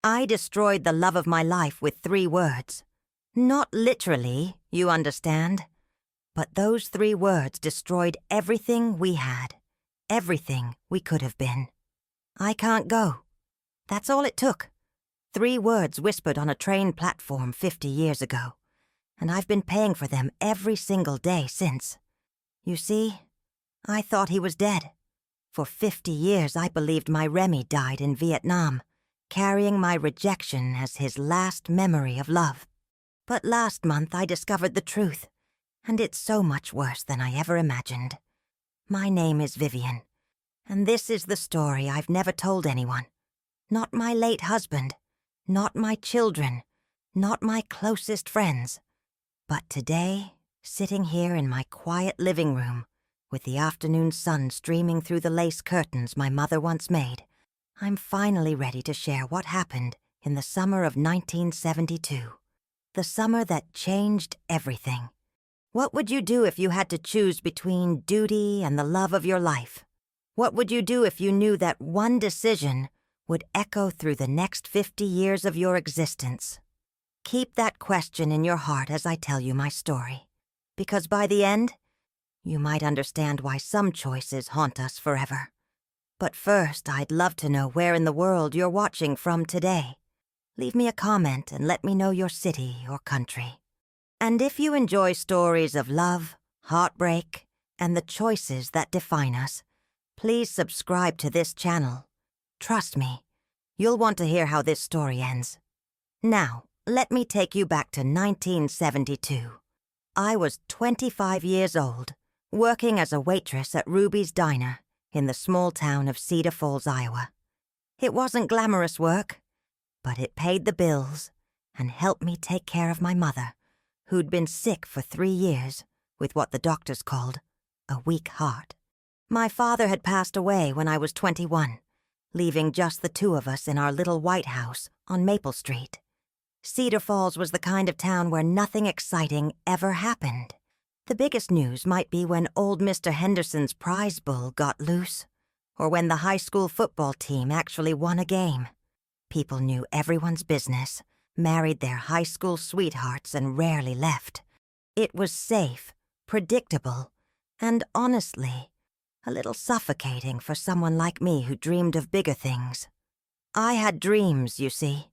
I destroyed the love of my life with 3 words. Not literally, you understand. But those 3 words destroyed everything we had, everything we could have been. I can't go. That's all it took. 3 words whispered on a train platform 50 years ago, and I've been paying for them every single day since. You see, I thought he was dead. For 50 years I believed my Remy died in Vietnam, carrying my rejection as his last memory of love. But last month I discovered the truth, and it's so much worse than I ever imagined. My name is Vivian, and this is the story I've never told anyone. Not my late husband, not my children, not my closest friends. But today, sitting here in my quiet living room, with the afternoon sun streaming through the lace curtains my mother once made, I'm finally ready to share what happened in the summer of 1972. The summer that changed everything. What would you do if you had to choose between duty and the love of your life? What would you do if you knew that one decision would echo through the next 50 years of your existence? Keep that question in your heart as I tell you my story, because by the end, you might understand why some choices haunt us forever. But first, I'd love to know where in the world you're watching from today. Leave me a comment and let me know your city or country. And if you enjoy stories of love, heartbreak, and the choices that define us, please subscribe to this channel. Trust me, you'll want to hear how this story ends. Now, let me take you back to 1972. I was 25 years old, working as a waitress at Ruby's Diner in the small town of Cedar Falls, Iowa. It wasn't glamorous work, but it paid the bills and helped me take care of my mother, who'd been sick for 3 years with what the doctors called a weak heart. My father had passed away when I was 21, leaving just the 2 of us in our little white house on Maple Street. Cedar Falls was the kind of town where nothing exciting ever happened. The biggest news might be when old Mr. Henderson's prize bull got loose, or when the high school football team actually won a game. People knew everyone's business, married their high school sweethearts, and rarely left. It was safe, predictable, and honestly, a little suffocating for someone like me who dreamed of bigger things. I had dreams, you see.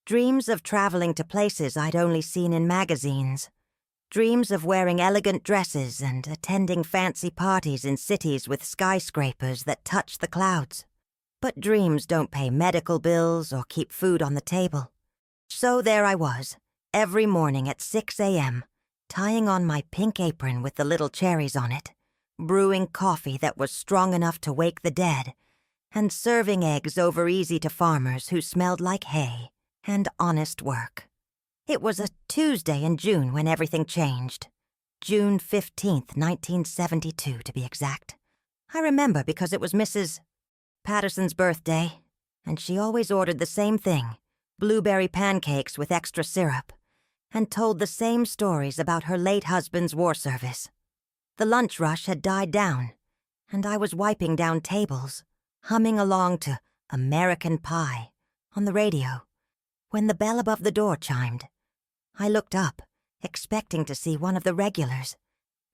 Dreams of traveling to places I'd only seen in magazines. Dreams of wearing elegant dresses and attending fancy parties in cities with skyscrapers that touch the clouds. But dreams don't pay medical bills or keep food on the table. So there I was, every morning at 6 a.m., tying on my pink apron with the little cherries on it, brewing coffee that was strong enough to wake the dead, and serving eggs over easy to farmers who smelled like hay and honest work. It was a Tuesday in June when everything changed. June 15th, 1972, to be exact. I remember because it was Mrs. Patterson's birthday, and she always ordered the same thing, blueberry pancakes with extra syrup, and told the same stories about her late husband's war service. The lunch rush had died down, and I was wiping down tables, humming along to American Pie on the radio, when the bell above the door chimed. I looked up, expecting to see one of the regulars,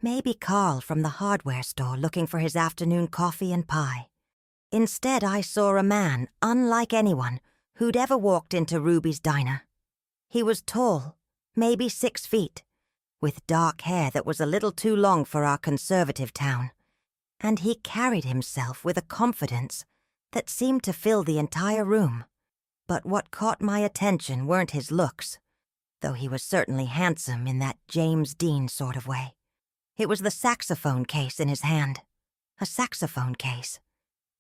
maybe Carl from the hardware store looking for his afternoon coffee and pie. Instead, I saw a man unlike anyone who'd ever walked into Ruby's Diner. He was tall, maybe 6 feet, with dark hair that was a little too long for our conservative town, and he carried himself with a confidence that seemed to fill the entire room. But what caught my attention weren't his looks, though he was certainly handsome in that James Dean sort of way. It was the saxophone case in his hand. A saxophone case.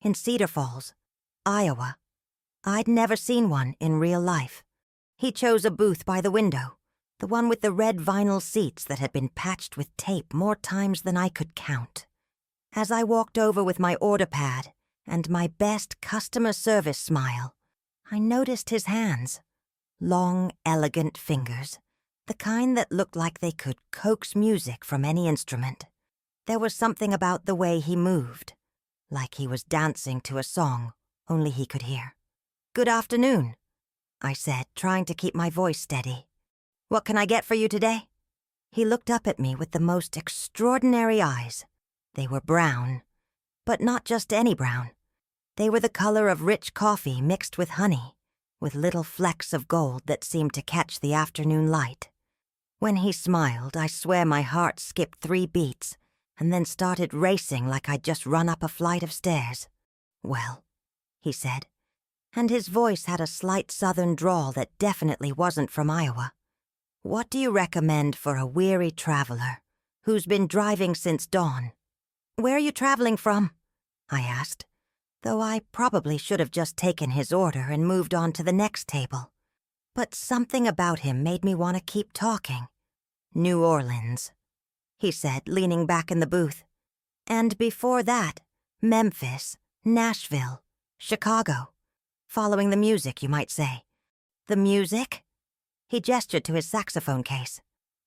In Cedar Falls, Iowa. I'd never seen one in real life. He chose a booth by the window, the one with the red vinyl seats that had been patched with tape more times than I could count. As I walked over with my order pad and my best customer service smile, I noticed his hands. Long, elegant fingers, the kind that looked like they could coax music from any instrument. There was something about the way he moved, like he was dancing to a song only he could hear. "Good afternoon," I said, trying to keep my voice steady. "What can I get for you today?" He looked up at me with the most extraordinary eyes. They were brown, but not just any brown. They were the color of rich coffee mixed with honey, with little flecks of gold that seemed to catch the afternoon light. When he smiled, I swear my heart skipped 3 beats and then started racing like I'd just run up a flight of stairs. "Well," he said, and his voice had a slight southern drawl that definitely wasn't from Iowa. "What do you recommend for a weary traveler who's been driving since dawn?" "Where are you traveling from?" I asked, though I probably should have just taken his order and moved on to the next table. But something about him made me want to keep talking. "New Orleans," he said, leaning back in the booth. "And before that, Memphis, Nashville, Chicago. Following the music, you might say." "The music?" He gestured to his saxophone case.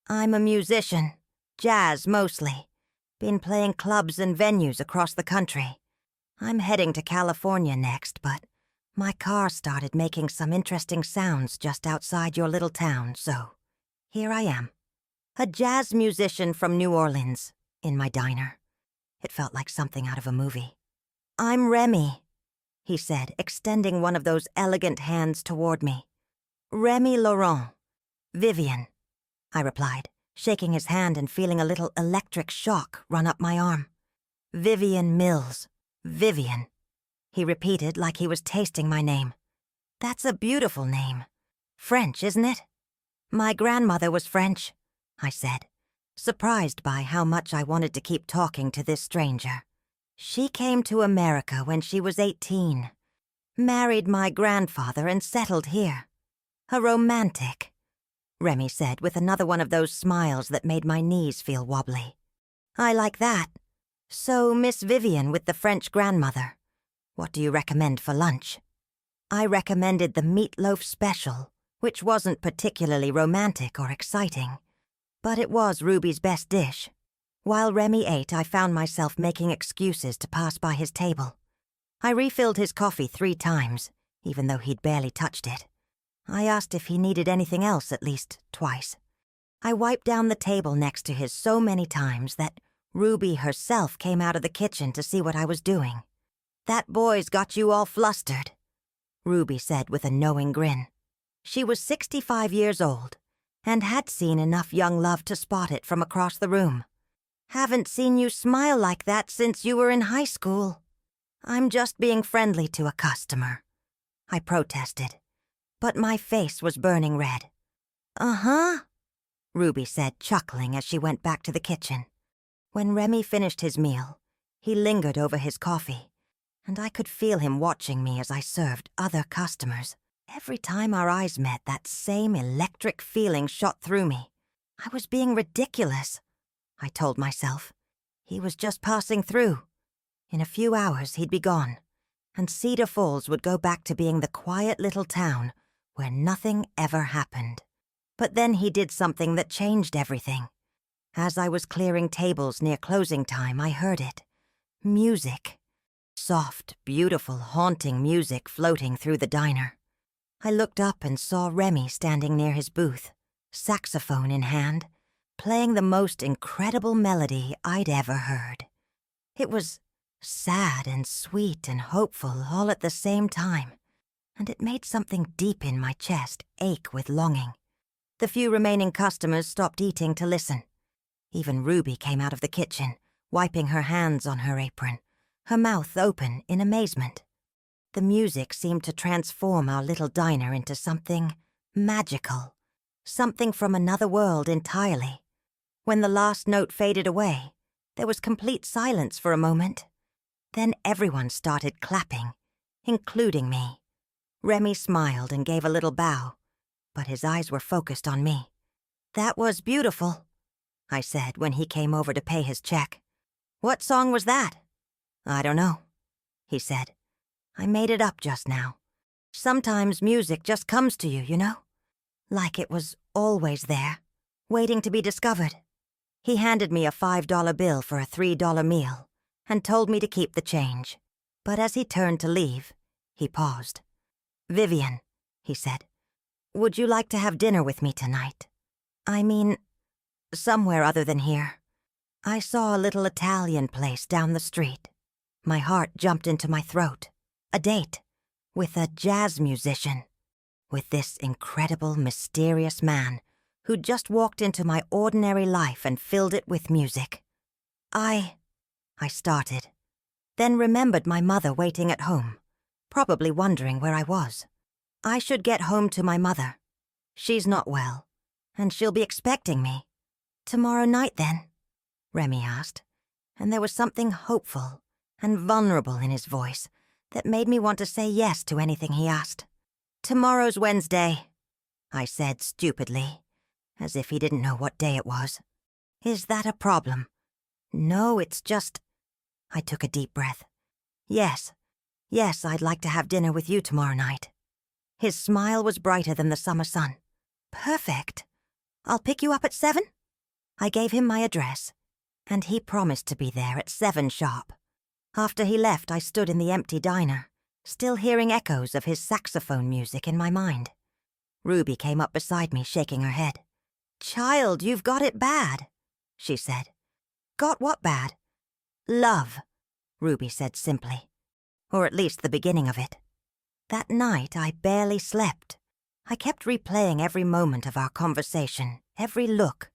"I'm a musician. Jazz, mostly. Been playing clubs and venues across the country. I'm heading to California next, but my car started making some interesting sounds just outside your little town, so here I am. A jazz musician from New Orleans, in my diner." It felt like something out of a movie. "I'm Remy," he said, extending one of those elegant hands toward me. "Remy Laurent. Vivian," I replied, shaking his hand and feeling a little electric shock run up my arm. "Vivian Mills. Vivian," he repeated like he was tasting my name. "That's a beautiful name. French, isn't it?" "My grandmother was French," I said, surprised by how much I wanted to keep talking to this stranger. "She came to America when she was 18, married my grandfather and settled here. A romantic," Remy said with another one of those smiles that made my knees feel wobbly. "I like that. So, Miss Vivian with the French grandmother. What do you recommend for lunch?" I recommended the meatloaf special, which wasn't particularly romantic or exciting, but it was Ruby's best dish. While Remy ate, I found myself making excuses to pass by his table. I refilled his coffee 3 times, even though he'd barely touched it. I asked if he needed anything else at least twice. I wiped down the table next to his so many times that Ruby herself came out of the kitchen to see what I was doing. "That boy's got you all flustered," Ruby said with a knowing grin. She was 65 years old and had seen enough young love to spot it from across the room. "Haven't seen you smile like that since you were in high school." "I'm just being friendly to a customer," I protested, but my face was burning red. "Uh-huh," Ruby said, chuckling as she went back to the kitchen. When Remy finished his meal, he lingered over his coffee, and I could feel him watching me as I served other customers. Every time our eyes met, that same electric feeling shot through me. I was being ridiculous, I told myself. He was just passing through. In a few hours, he'd be gone, and Cedar Falls would go back to being the quiet little town where nothing ever happened. But then he did something that changed everything. As I was clearing tables near closing time, I heard it. Music. Soft, beautiful, haunting music floating through the diner. I looked up and saw Remy standing near his booth, saxophone in hand, playing the most incredible melody I'd ever heard. It was sad and sweet and hopeful all at the same time, and it made something deep in my chest ache with longing. The few remaining customers stopped eating to listen. Even Ruby came out of the kitchen, wiping her hands on her apron, her mouth open in amazement. The music seemed to transform our little diner into something magical, something from another world entirely. When the last note faded away, there was complete silence for a moment. Then everyone started clapping, including me. Remy smiled and gave a little bow, but his eyes were focused on me. "That was beautiful," I said when he came over to pay his check. "What song was that?" "I don't know," he said. "I made it up just now. Sometimes music just comes to you, you know? Like it was always there, waiting to be discovered." He handed me a $5 bill for a $3 meal and told me to keep the change. But as he turned to leave, he paused. "Vivian," he said, would you like to have dinner with me tonight? I mean, somewhere other than here. I saw a little Italian place down the street. My heart jumped into my throat. A date. With a jazz musician. With this incredible, mysterious man who'd just walked into my ordinary life and filled it with music. I started. Then remembered my mother waiting at home, probably wondering where I was. I should get home to my mother. She's not well, and she'll be expecting me. Tomorrow night, then? Remy asked, and there was something hopeful and vulnerable in his voice that made me want to say yes to anything he asked. Tomorrow's Wednesday, I said stupidly, as if he didn't know what day it was. Is that a problem? No, it's just... I took a deep breath. Yes, I'd like to have dinner with you tomorrow night. His smile was brighter than the summer sun. Perfect. I'll pick you up at 7? I gave him my address, and he promised to be there at 7 sharp. After he left, I stood in the empty diner, still hearing echoes of his saxophone music in my mind. Ruby came up beside me, shaking her head. "Child, you've got it bad," she said. "Got what bad?" "Love," Ruby said simply. Or at least the beginning of it. That night, I barely slept. I kept replaying every moment of our conversation, every look,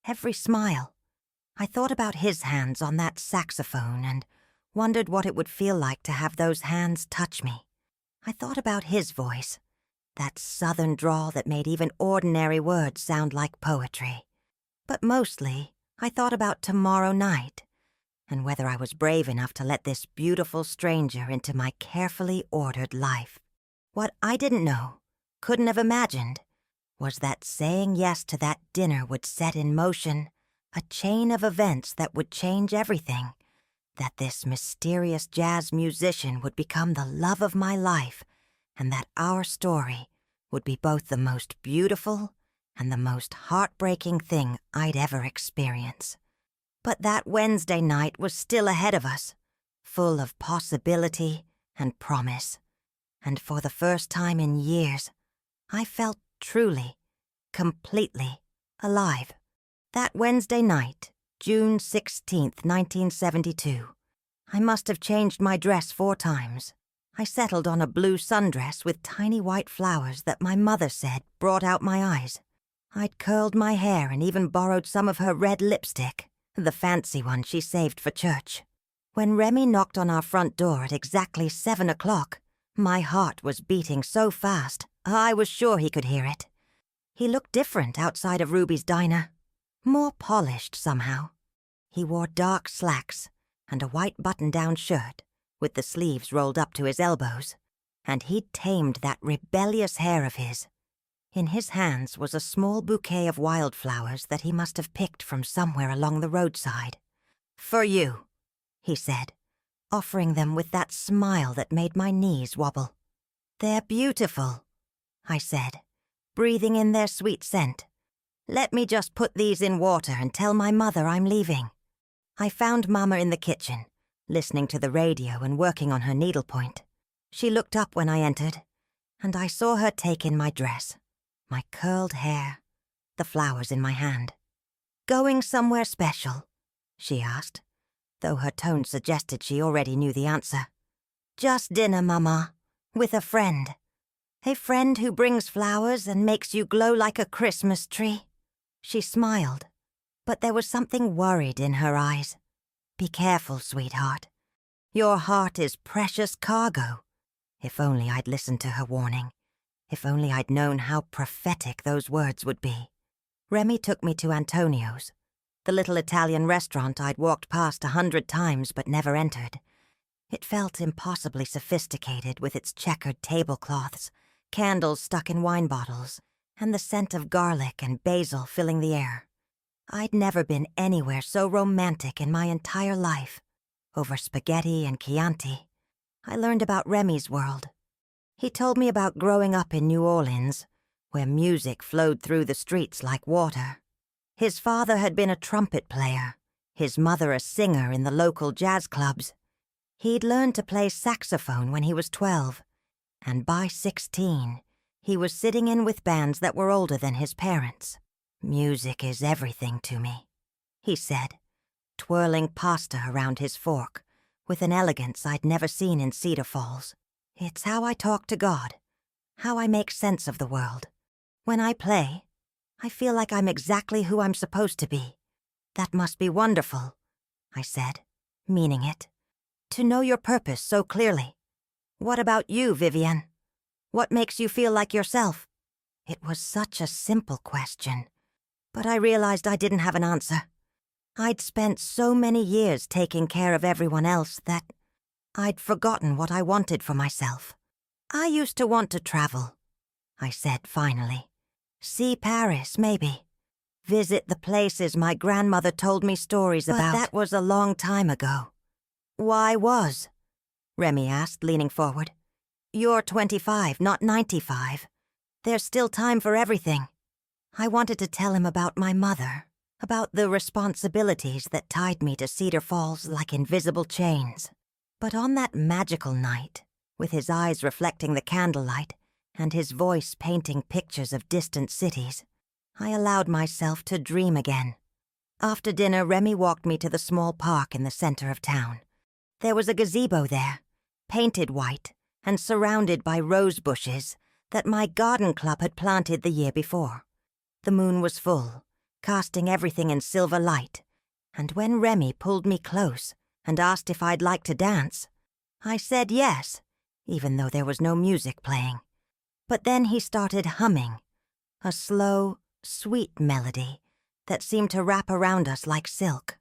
every smile. I thought about his hands on that saxophone and wondered what it would feel like to have those hands touch me. I thought about his voice, that southern drawl that made even ordinary words sound like poetry. But mostly, I thought about tomorrow night, and whether I was brave enough to let this beautiful stranger into my carefully ordered life. What I didn't know, couldn't have imagined, was that saying yes to that dinner would set in motion a chain of events that would change everything, that this mysterious jazz musician would become the love of my life, and that our story would be both the most beautiful and the most heartbreaking thing I'd ever experience. But that Wednesday night was still ahead of us, full of possibility and promise. And for the first time in years, I felt truly, completely alive. That Wednesday night, June 16th, 1972, I must have changed my dress 4 times. I settled on a blue sundress with tiny white flowers that my mother said brought out my eyes. I'd curled my hair and even borrowed some of her red lipstick, the fancy one she saved for church. When Remy knocked on our front door at exactly 7 o'clock, my heart was beating so fast, I was sure he could hear it. He looked different outside of Ruby's diner, more polished somehow. He wore dark slacks and a white button-down shirt with the sleeves rolled up to his elbows, and he'd tamed that rebellious hair of his. In his hands was a small bouquet of wildflowers that he must have picked from somewhere along the roadside. "For you," he said, offering them with that smile that made my knees wobble. "They're beautiful," I said, breathing in their sweet scent. "Let me just put these in water and tell my mother I'm leaving." I found Mama in the kitchen, listening to the radio and working on her needlepoint. She looked up when I entered, and I saw her take in my dress, my curled hair, the flowers in my hand. "Going somewhere special?" she asked, though her tone suggested she already knew the answer. "Just dinner, Mama, with a friend. A friend who brings flowers and makes you glow like a Christmas tree." She smiled, but there was something worried in her eyes. "Be careful, sweetheart. Your heart is precious cargo." If only I'd listened to her warning. If only I'd known how prophetic those words would be. Remy took me to Antonio's, the little Italian restaurant I'd walked past 100 times but never entered. It felt impossibly sophisticated with its checkered tablecloths, candles stuck in wine bottles, and the scent of garlic and basil filling the air. I'd never been anywhere so romantic in my entire life. Over spaghetti and Chianti, I learned about Remy's world. He told me about growing up in New Orleans, where music flowed through the streets like water. His father had been a trumpet player, his mother a singer in the local jazz clubs. He'd learned to play saxophone when he was 12, and by 16, He was sitting in with bands that were older than his parents. "Music is everything to me," he said, twirling pasta around his fork with an elegance I'd never seen in Cedar Falls. "It's how I talk to God, how I make sense of the world. When I play, I feel like I'm exactly who I'm supposed to be. That must be wonderful," I said, meaning it, "to know your purpose so clearly. What about you, Vivian? What makes you feel like yourself?" It was such a simple question, but I realized I didn't have an answer. I'd spent so many years taking care of everyone else that I'd forgotten what I wanted for myself. "I used to want to travel," I said finally. "See Paris, maybe. Visit the places my grandmother told me stories about." "But that was a long time ago." "Why was?" Remy asked, leaning forward. "You're 25, not 95. There's still time for everything." I wanted to tell him about my mother, about the responsibilities that tied me to Cedar Falls like invisible chains. But on that magical night, with his eyes reflecting the candlelight and his voice painting pictures of distant cities, I allowed myself to dream again. After dinner, Remy walked me to the small park in the center of town. There was a gazebo there, painted white and surrounded by rose bushes that my garden club had planted the year before. The moon was full, casting everything in silver light, and when Remy pulled me close and asked if I'd like to dance, I said yes, even though there was no music playing. But then he started humming, a slow, sweet melody that seemed to wrap around us like silk.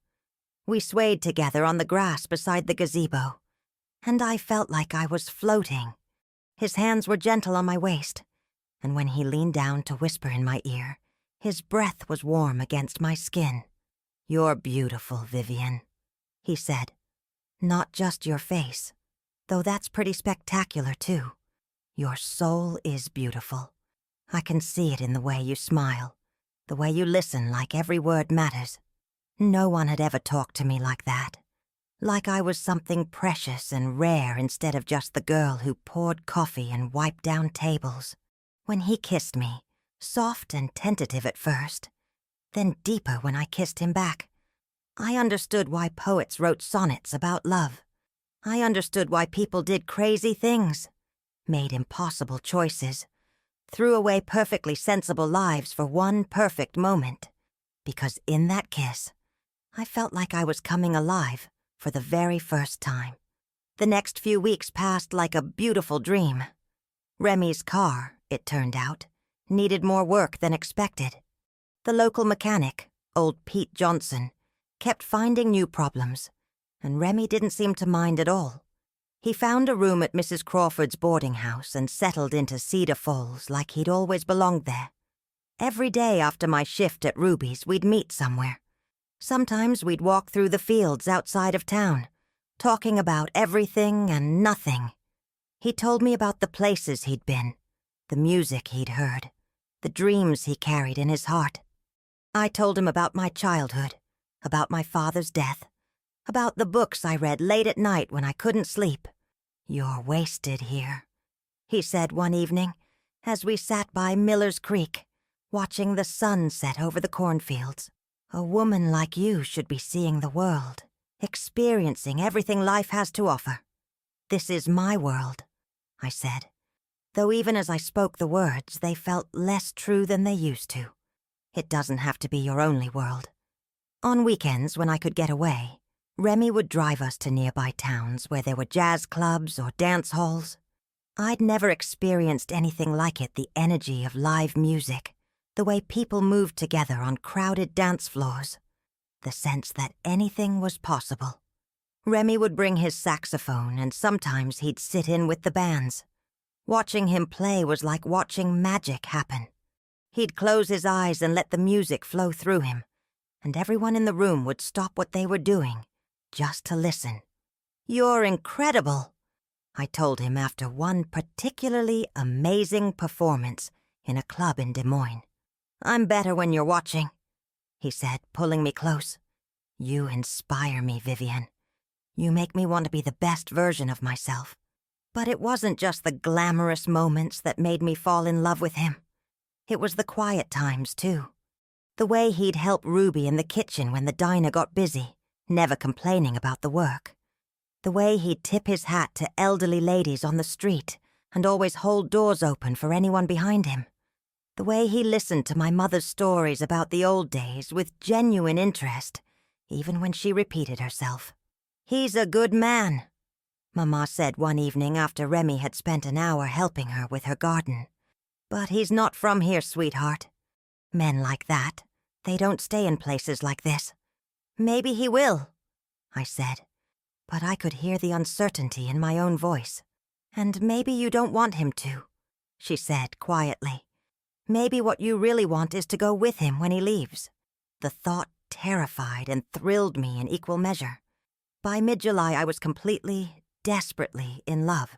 We swayed together on the grass beside the gazebo, and I felt like I was floating. His hands were gentle on my waist, and when he leaned down to whisper in my ear, his breath was warm against my skin. "You're beautiful, Vivian," he said. "Not just your face, though that's pretty spectacular too. Your soul is beautiful. I can see it in the way you smile, the way you listen like every word matters. No one had ever talked to me like that. Like I was something precious and rare instead of just the girl who poured coffee and wiped down tables." When he kissed me, soft and tentative at first, then deeper when I kissed him back, I understood why poets wrote sonnets about love. I understood why people did crazy things, made impossible choices, threw away perfectly sensible lives for one perfect moment. Because in that kiss, I felt like I was coming alive for the very first time. The next few weeks passed like a beautiful dream. Remy's car, it turned out, needed more work than expected. The local mechanic, old Pete Johnson, kept finding new problems, and Remy didn't seem to mind at all. He found a room at Mrs. Crawford's boarding house and settled into Cedar Falls like he'd always belonged there. Every day after my shift at Ruby's, we'd meet somewhere. Sometimes we'd walk through the fields outside of town, talking about everything and nothing. He told me about the places he'd been, the music he'd heard, the dreams he carried in his heart. I told him about my childhood, about my father's death, about the books I read late at night when I couldn't sleep. "You're wasted here," he said one evening as we sat by Miller's Creek, watching the sun set over the cornfields. "A woman like you should be seeing the world, experiencing everything life has to offer." "This is my world," I said, though even as I spoke the words, they felt less true than they used to. It doesn't have to be your only world. On weekends, when I could get away, Remy would drive us to nearby towns where there were jazz clubs or dance halls. I'd never experienced anything like it, the energy of live music, the way people moved together on crowded dance floors, the sense that anything was possible. Remy would bring his saxophone, and sometimes he'd sit in with the bands. Watching him play was like watching magic happen. He'd close his eyes and let the music flow through him, and everyone in the room would stop what they were doing just to listen. "You're incredible," I told him after one particularly amazing performance in a club in Des Moines. "I'm better when you're watching," he said, pulling me close. "You inspire me, Vivian. You make me want to be the best version of myself. But it wasn't just the glamorous moments that made me fall in love with him. It was the quiet times, too. The way he'd help Ruby in the kitchen when the diner got busy, never complaining about the work. The way he'd tip his hat to elderly ladies on the street and always hold doors open for anyone behind him. The way he listened to my mother's stories about the old days with genuine interest, even when she repeated herself. "He's a good man," Mama said one evening after Remy had spent an hour helping her with her garden. "But he's not from here, sweetheart. Men like that, they don't stay in places like this." "Maybe he will," I said, but I could hear the uncertainty in my own voice. "And maybe you don't want him to," she said quietly. "Maybe what you really want is to go with him when he leaves." The thought terrified and thrilled me in equal measure. By mid-July, I was completely, desperately in love.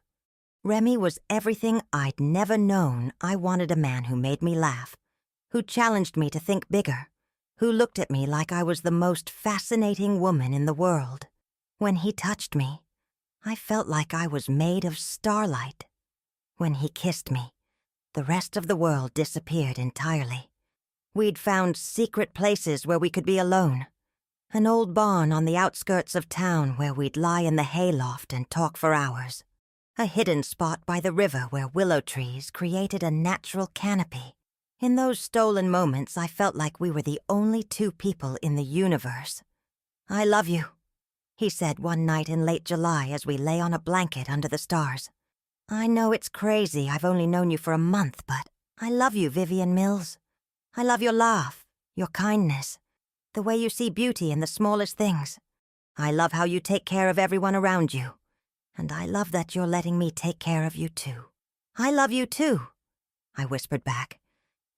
Remy was everything I'd never known. I wanted a man who made me laugh, who challenged me to think bigger, who looked at me like I was the most fascinating woman in the world. When he touched me, I felt like I was made of starlight. When he kissed me, the rest of the world disappeared entirely. We'd found secret places where we could be alone. An old barn on the outskirts of town where we'd lie in the hayloft and talk for hours. A hidden spot by the river where willow trees created a natural canopy. In those stolen moments, I felt like we were the only two people in the universe. "I love you," he said one night in late July as we lay on a blanket under the stars. "I know it's crazy I've only known you for a month, but I love you, Vivian Mills. I love your laugh, your kindness, the way you see beauty in the smallest things. I love how you take care of everyone around you. And I love that you're letting me take care of you too." "I love you too," I whispered back.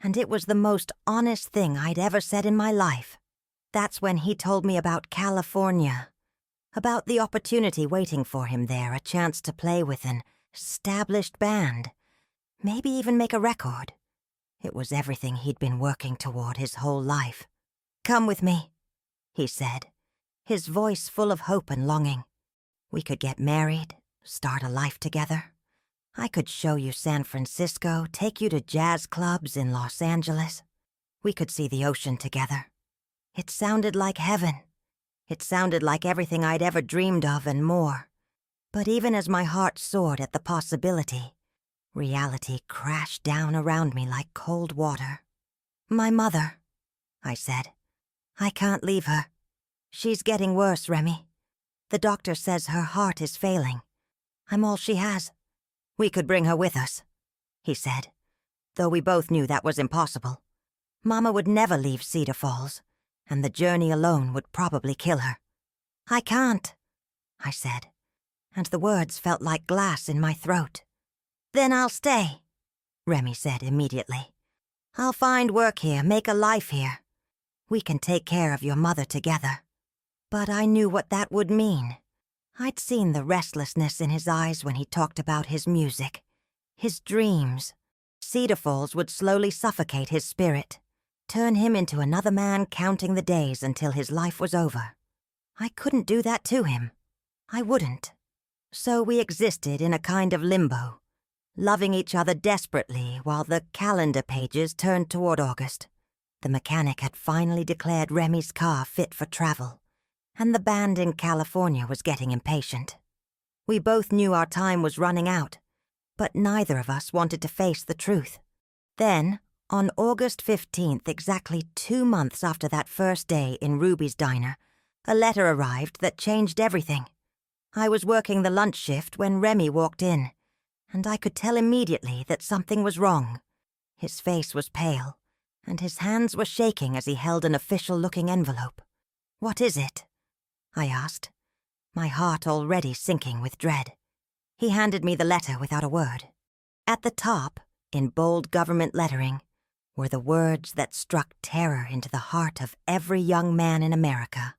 And it was the most honest thing I'd ever said in my life. That's when he told me about California, about the opportunity waiting for him there, a chance to play with an established band, maybe even make a record. It was everything he'd been working toward his whole life. "Come with me," he said, his voice full of hope and longing. "We could get married, start a life together. I could show you San Francisco, take you to jazz clubs in Los Angeles. We could see the ocean together." It sounded like heaven. It sounded like everything I'd ever dreamed of and more. But even as my heart soared at the possibility, reality crashed down around me like cold water. "My mother," I said. "I can't leave her. She's getting worse, Remy. The doctor says her heart is failing. I'm all she has." "We could bring her with us," he said, though we both knew that was impossible. Mama would never leave Cedar Falls, and the journey alone would probably kill her. "I can't," I said, and the words felt like glass in my throat. "Then I'll stay," Remy said immediately. "I'll find work here, make a life here. We can take care of your mother together." But I knew what that would mean. I'd seen the restlessness in his eyes when he talked about his music, his dreams. Cedar Falls would slowly suffocate his spirit, turn him into another man counting the days until his life was over. I couldn't do that to him. I wouldn't. So we existed in a kind of limbo, loving each other desperately while the calendar pages turned toward August. The mechanic had finally declared Remy's car fit for travel, and the band in California was getting impatient. We both knew our time was running out, but neither of us wanted to face the truth. Then, on August 15th, exactly 2 months after that first day in Ruby's diner, a letter arrived that changed everything. I was working the lunch shift when Remy walked in, and I could tell immediately that something was wrong. His face was pale, and his hands were shaking as he held an official-looking envelope. "What is it?" I asked, my heart already sinking with dread. He handed me the letter without a word. At the top, in bold government lettering, were the words that struck terror into the heart of every young man in America.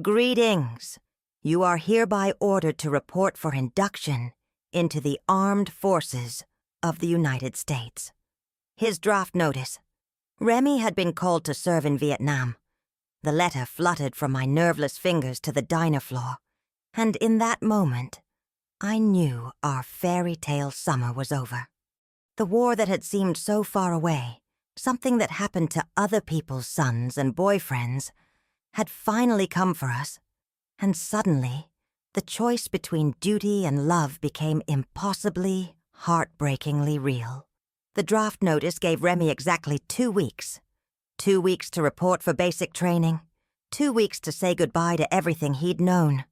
"Greetings. You are hereby ordered to report for induction into the Armed Forces of the United States." His draft notice. Remy had been called to serve in Vietnam. The letter fluttered from my nerveless fingers to the diner floor, and in that moment, I knew our fairy tale summer was over. The war that had seemed so far away, something that happened to other people's sons and boyfriends, had finally come for us. And suddenly, the choice between duty and love became impossibly, heartbreakingly real. The draft notice gave Remy exactly 2 weeks. 2 weeks to report for basic training. 2 weeks to say goodbye to everything he'd known.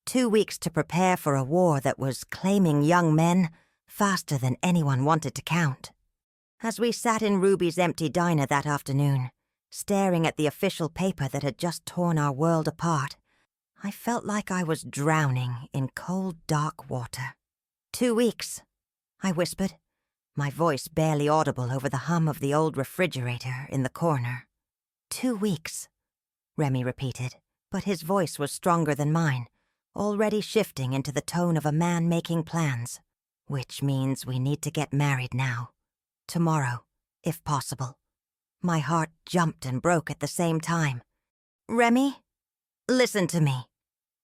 2 weeks to prepare for a war that was claiming young men faster than anyone wanted to count. As we sat in Ruby's empty diner that afternoon, staring at the official paper that had just torn our world apart, I felt like I was drowning in cold, dark water. 2 weeks, I whispered, my voice barely audible over the hum of the old refrigerator in the corner. 2 weeks, Remy repeated, but his voice was stronger than mine, already shifting into the tone of a man making plans. Which means we need to get married now. Tomorrow, if possible. My heart jumped and broke at the same time. Remy, listen to me,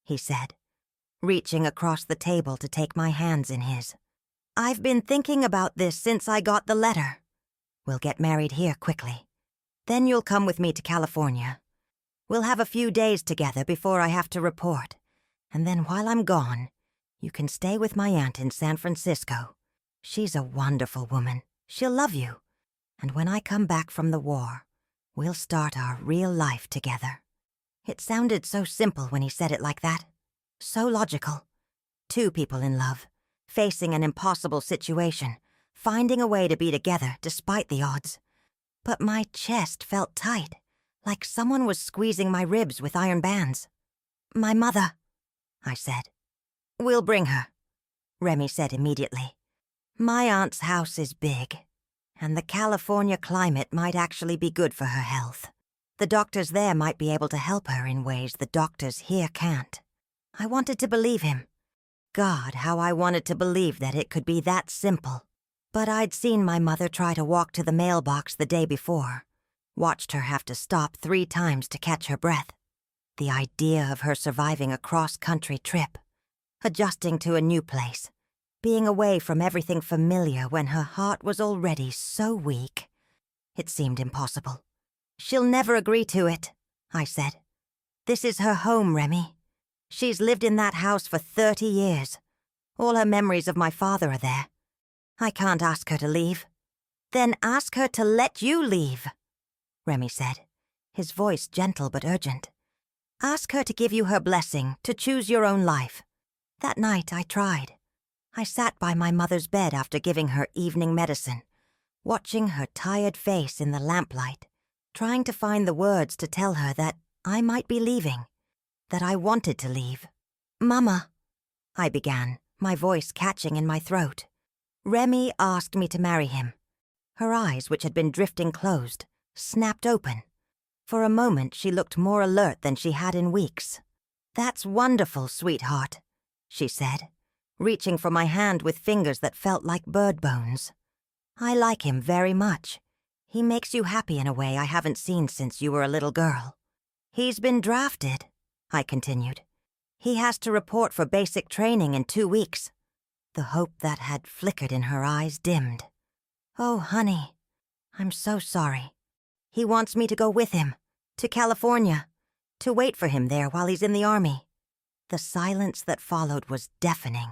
he said, reaching across the table to take my hands in his. I've been thinking about this since I got the letter. We'll get married here quickly. Then you'll come with me to California. We'll have a few days together before I have to report. And then while I'm gone, you can stay with my aunt in San Francisco. She's a wonderful woman. She'll love you. And when I come back from the war, we'll start our real life together. It sounded so simple when he said it like that. So logical. 2 people in love, facing an impossible situation, finding a way to be together despite the odds. But my chest felt tight, like someone was squeezing my ribs with iron bands. My mother, I said. We'll bring her, Remy said immediately. My aunt's house is big, and the California climate might actually be good for her health. The doctors there might be able to help her in ways the doctors here can't. I wanted to believe him. God, how I wanted to believe that it could be that simple. But I'd seen my mother try to walk to the mailbox the day before, watched her have to stop 3 times to catch her breath. The idea of her surviving a cross-country trip, adjusting to a new place, being away from everything familiar when her heart was already so weak. It seemed impossible. She'll never agree to it, I said. This is her home, Remy. She's lived in that house for 30 years. All her memories of my father are there. I can't ask her to leave. Then ask her to let you leave, Remy said, his voice gentle but urgent. Ask her to give you her blessing to choose your own life. That night I tried. I sat by my mother's bed after giving her evening medicine, watching her tired face in the lamplight, trying to find the words to tell her that I might be leaving, that I wanted to leave. Mama, I began, my voice catching in my throat. Remy asked me to marry him. Her eyes, which had been drifting closed, snapped open. For a moment she looked more alert than she had in weeks. That's wonderful, sweetheart, she said, reaching for my hand with fingers that felt like bird bones. I like him very much. He makes you happy in a way I haven't seen since you were a little girl. He's been drafted, I continued. He has to report for basic training in 2 weeks. The hope that had flickered in her eyes dimmed. Oh, honey, I'm so sorry. He wants me to go with him, to California, to wait for him there while he's in the army. The silence that followed was deafening.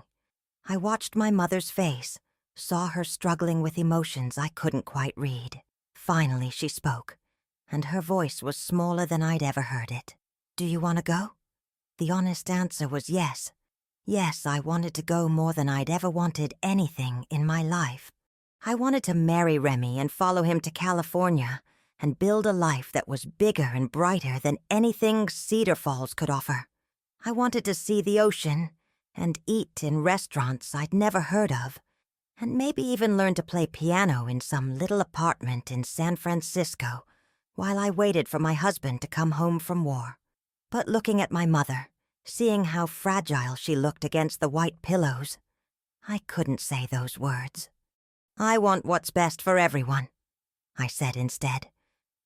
I watched my mother's face, saw her struggling with emotions I couldn't quite read. Finally she spoke, and her voice was smaller than I'd ever heard it. Do you want to go? The honest answer was yes. Yes, I wanted to go more than I'd ever wanted anything in my life. I wanted to marry Remy and follow him to California and build a life that was bigger and brighter than anything Cedar Falls could offer. I wanted to see the ocean and eat in restaurants I'd never heard of, and maybe even learn to play piano in some little apartment in San Francisco while I waited for my husband to come home from war. But looking at my mother, seeing how fragile she looked against the white pillows, I couldn't say those words. I want what's best for everyone, I said instead,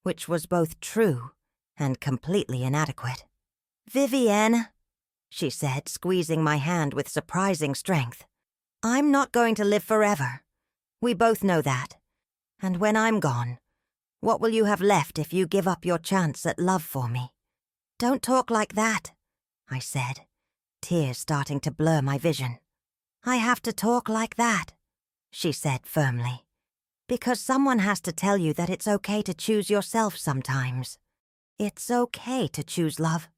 which was both true and completely inadequate. Vivienne, she said, squeezing my hand with surprising strength. I'm not going to live forever. We both know that. And when I'm gone, what will you have left if you give up your chance at love for me? Don't talk like that, I said, tears starting to blur my vision. I have to talk like that, she said firmly, because someone has to tell you that it's okay to choose yourself sometimes. It's okay to choose love.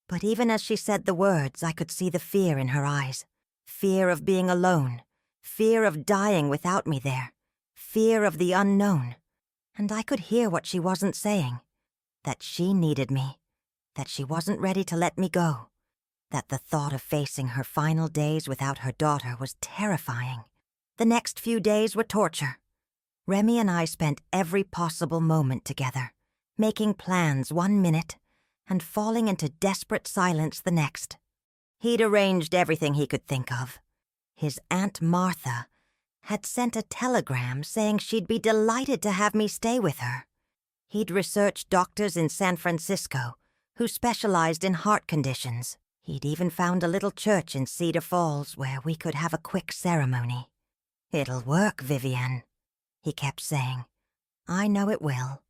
But even as she said the words, I could see the fear in her eyes. Fear of being alone. Fear of dying without me there. Fear of the unknown. And I could hear what she wasn't saying. That she needed me. That she wasn't ready to let me go. That the thought of facing her final days without her daughter was terrifying. The next few days were torture. Remy and I spent every possible moment together, making plans one minute and falling into desperate silence the next. He'd arranged everything he could think of. His Aunt Martha had sent a telegram saying she'd be delighted to have me stay with her. He'd researched doctors in San Francisco who specialized in heart conditions. He'd even found a little church in Cedar Falls where we could have a quick ceremony. It'll work, Vivienne, he kept saying. I know it will.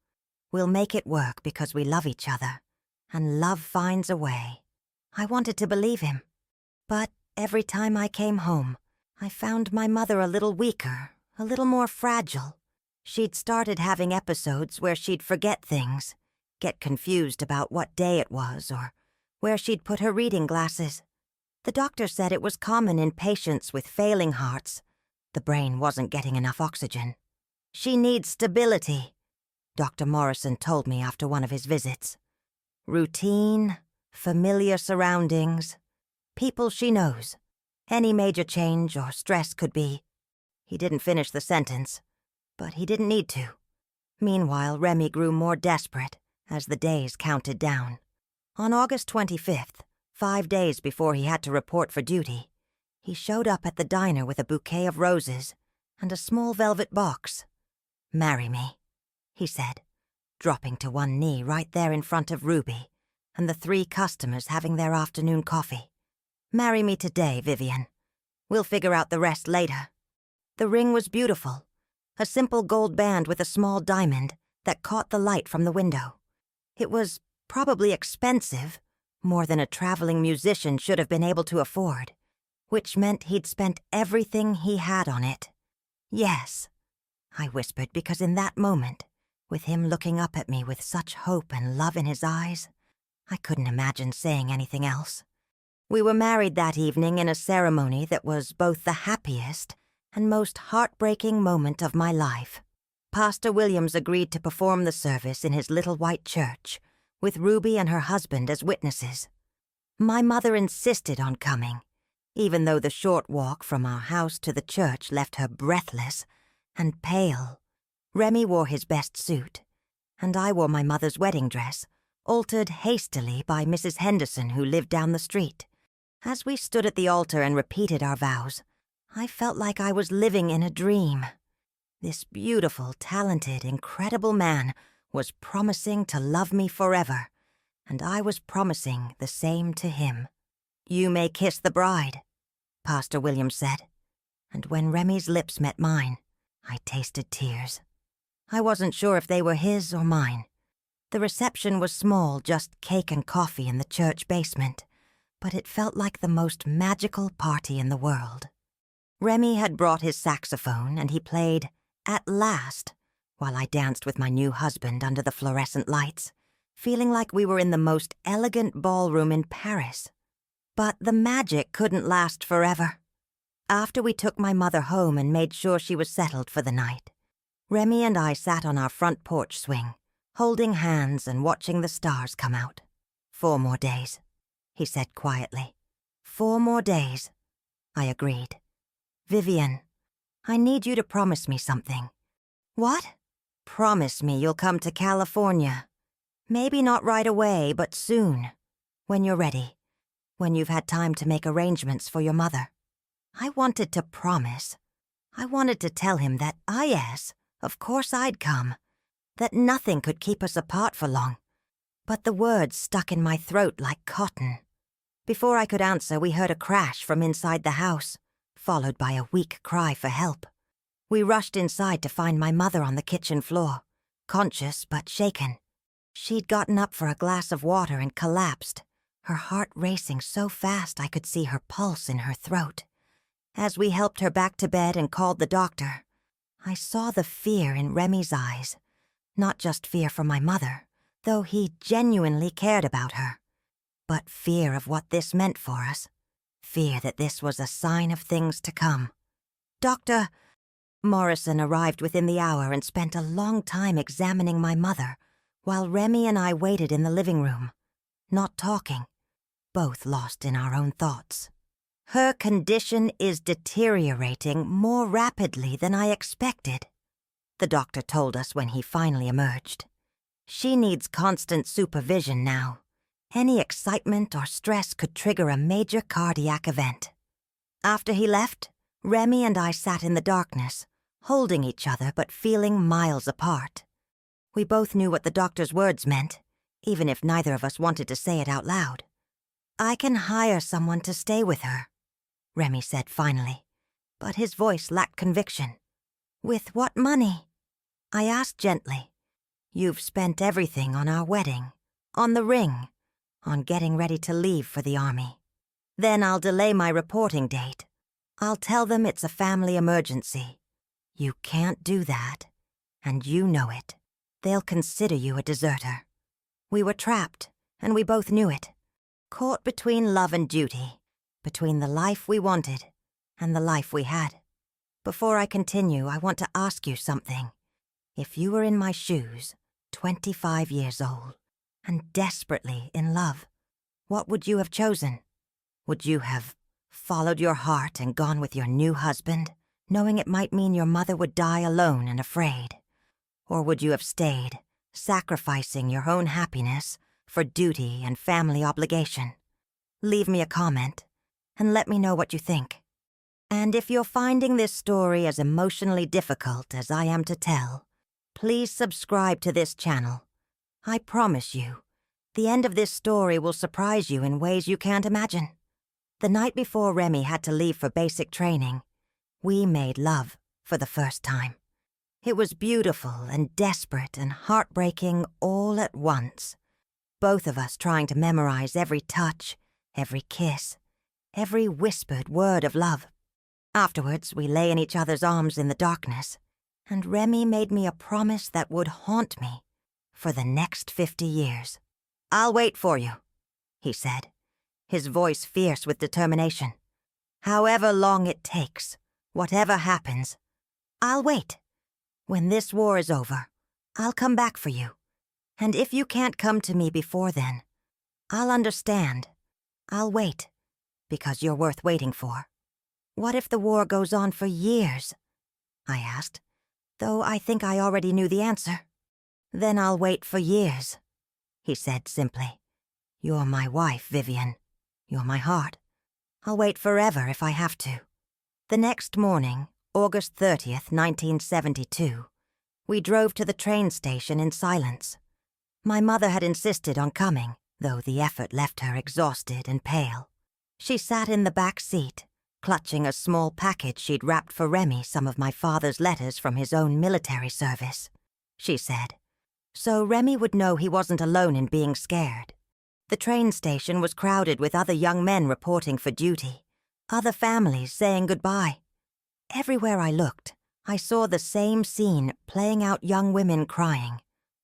We'll make it work because we love each other, and love finds a way. I wanted to believe him, but every time I came home, I found my mother a little weaker, a little more fragile. She'd started having episodes where she'd forget things, get confused about what day it was or where she'd put her reading glasses. The doctor said it was common in patients with failing hearts. The brain wasn't getting enough oxygen. She needs stability, Dr. Morrison told me after one of his visits. Routine, familiar surroundings, people she knows. Any major change or stress could be. He didn't finish the sentence, but he didn't need to. Meanwhile, Remy grew more desperate as the days counted down. On August 25th, 5 days before he had to report for duty, he showed up at the diner with a bouquet of roses and a small velvet box. Marry me, he said, dropping to one knee right there in front of Ruby and the 3 customers having their afternoon coffee. Marry me today, Vivienne. We'll figure out the rest later. The ring was beautiful, a simple gold band with a small diamond that caught the light from the window. It was probably expensive, more than a traveling musician should have been able to afford, which meant he'd spent everything he had on it. Yes, I whispered, because in that moment, with him looking up at me with such hope and love in his eyes, I couldn't imagine saying anything else. We were married that evening in a ceremony that was both the happiest and most heartbreaking moment of my life. Pastor Williams agreed to perform the service in his little white church, with Ruby and her husband as witnesses. My mother insisted on coming, even though the short walk from our house to the church left her breathless and pale. Remy wore his best suit, and I wore my mother's wedding dress, altered hastily by Mrs. Henderson, who lived down the street. As we stood at the altar and repeated our vows, I felt like I was living in a dream. This beautiful, talented, incredible man was promising to love me forever, and I was promising the same to him. You may kiss the bride, Pastor Williams said, and when Remy's lips met mine, I tasted tears. I wasn't sure if they were his or mine. The reception was small, just cake and coffee in the church basement, but it felt like the most magical party in the world. Remy had brought his saxophone, and he played "At Last" while I danced with my new husband under the fluorescent lights, feeling like we were in the most elegant ballroom in Paris. But the magic couldn't last forever. After we took my mother home and made sure she was settled for the night, Remy and I sat on our front porch swing, holding hands and watching the stars come out. 4 more days, he said quietly. 4 more days. I agreed. Vivienne, I need you to promise me something. What? Promise me you'll come to California. Maybe not right away, but soon. When you're ready. When you've had time to make arrangements for your mother. I wanted to promise. I wanted to tell him that yes, of course I'd come. That nothing could keep us apart for long. But the words stuck in my throat like cotton. Before I could answer, we heard a crash from inside the house, followed by a weak cry for help. We rushed inside to find my mother on the kitchen floor, conscious but shaken. She'd gotten up for a glass of water and collapsed, her heart racing so fast I could see her pulse in her throat. As we helped her back to bed and called the doctor, I saw the fear in Remy's eyes. Not just fear for my mother, though he genuinely cared about her, but fear of what this meant for us. Fear that this was a sign of things to come. Dr. Morrison arrived within the hour and spent a long time examining my mother, while Remy and I waited in the living room, not talking, both lost in our own thoughts. Her condition is deteriorating more rapidly than I expected, the doctor told us when he finally emerged. She needs constant supervision now. Any excitement or stress could trigger a major cardiac event. After he left, Remy and I sat in the darkness, holding each other but feeling miles apart. We both knew what the doctor's words meant, even if neither of us wanted to say it out loud. "I can hire someone to stay with her," Remy said finally, but his voice lacked conviction. "With what money?" I asked gently. "You've spent everything on our wedding, on the ring, on getting ready to leave for the army. Then I'll delay my reporting date. I'll tell them it's a family emergency. You can't do that, and you know it. They'll consider you a deserter." We were trapped, and we both knew it. Caught between love and duty, between the life we wanted and the life we had. Before I continue, I want to ask you something. If you were in my shoes, 25 years old, and desperately in love, what would you have chosen? Would you have followed your heart and gone with your new husband, knowing it might mean your mother would die alone and afraid? Or would you have stayed, sacrificing your own happiness for duty and family obligation? Leave me a comment, and let me know what you think. And if you're finding this story as emotionally difficult as I am to tell, please subscribe to this channel. I promise you, the end of this story will surprise you in ways you can't imagine. The night before Remy had to leave for basic training, we made love for the first time. It was beautiful and desperate and heartbreaking all at once. Both of us trying to memorize every touch, every kiss, every whispered word of love. Afterwards, we lay in each other's arms in the darkness, and Remy made me a promise that would haunt me for the next 50 years. "I'll wait for you," he said, his voice fierce with determination. "However long it takes, whatever happens, I'll wait. When this war is over, I'll come back for you. And if you can't come to me before then, I'll understand. I'll wait, because you're worth waiting for." "What if the war goes on for years?" I asked, though I think I already knew the answer. "Then I'll wait for years," he said simply. "You're my wife, Vivian. You're my heart. I'll wait forever if I have to." The next morning, August 30th, 1972, we drove to the train station in silence. My mother had insisted on coming, though the effort left her exhausted and pale. She sat in the back seat, clutching a small package she'd wrapped for Remy some of my father's letters from his own military service. She said, so Remy would know he wasn't alone in being scared. The train station was crowded with other young men reporting for duty, other families saying goodbye. Everywhere I looked, I saw the same scene playing out: young women crying,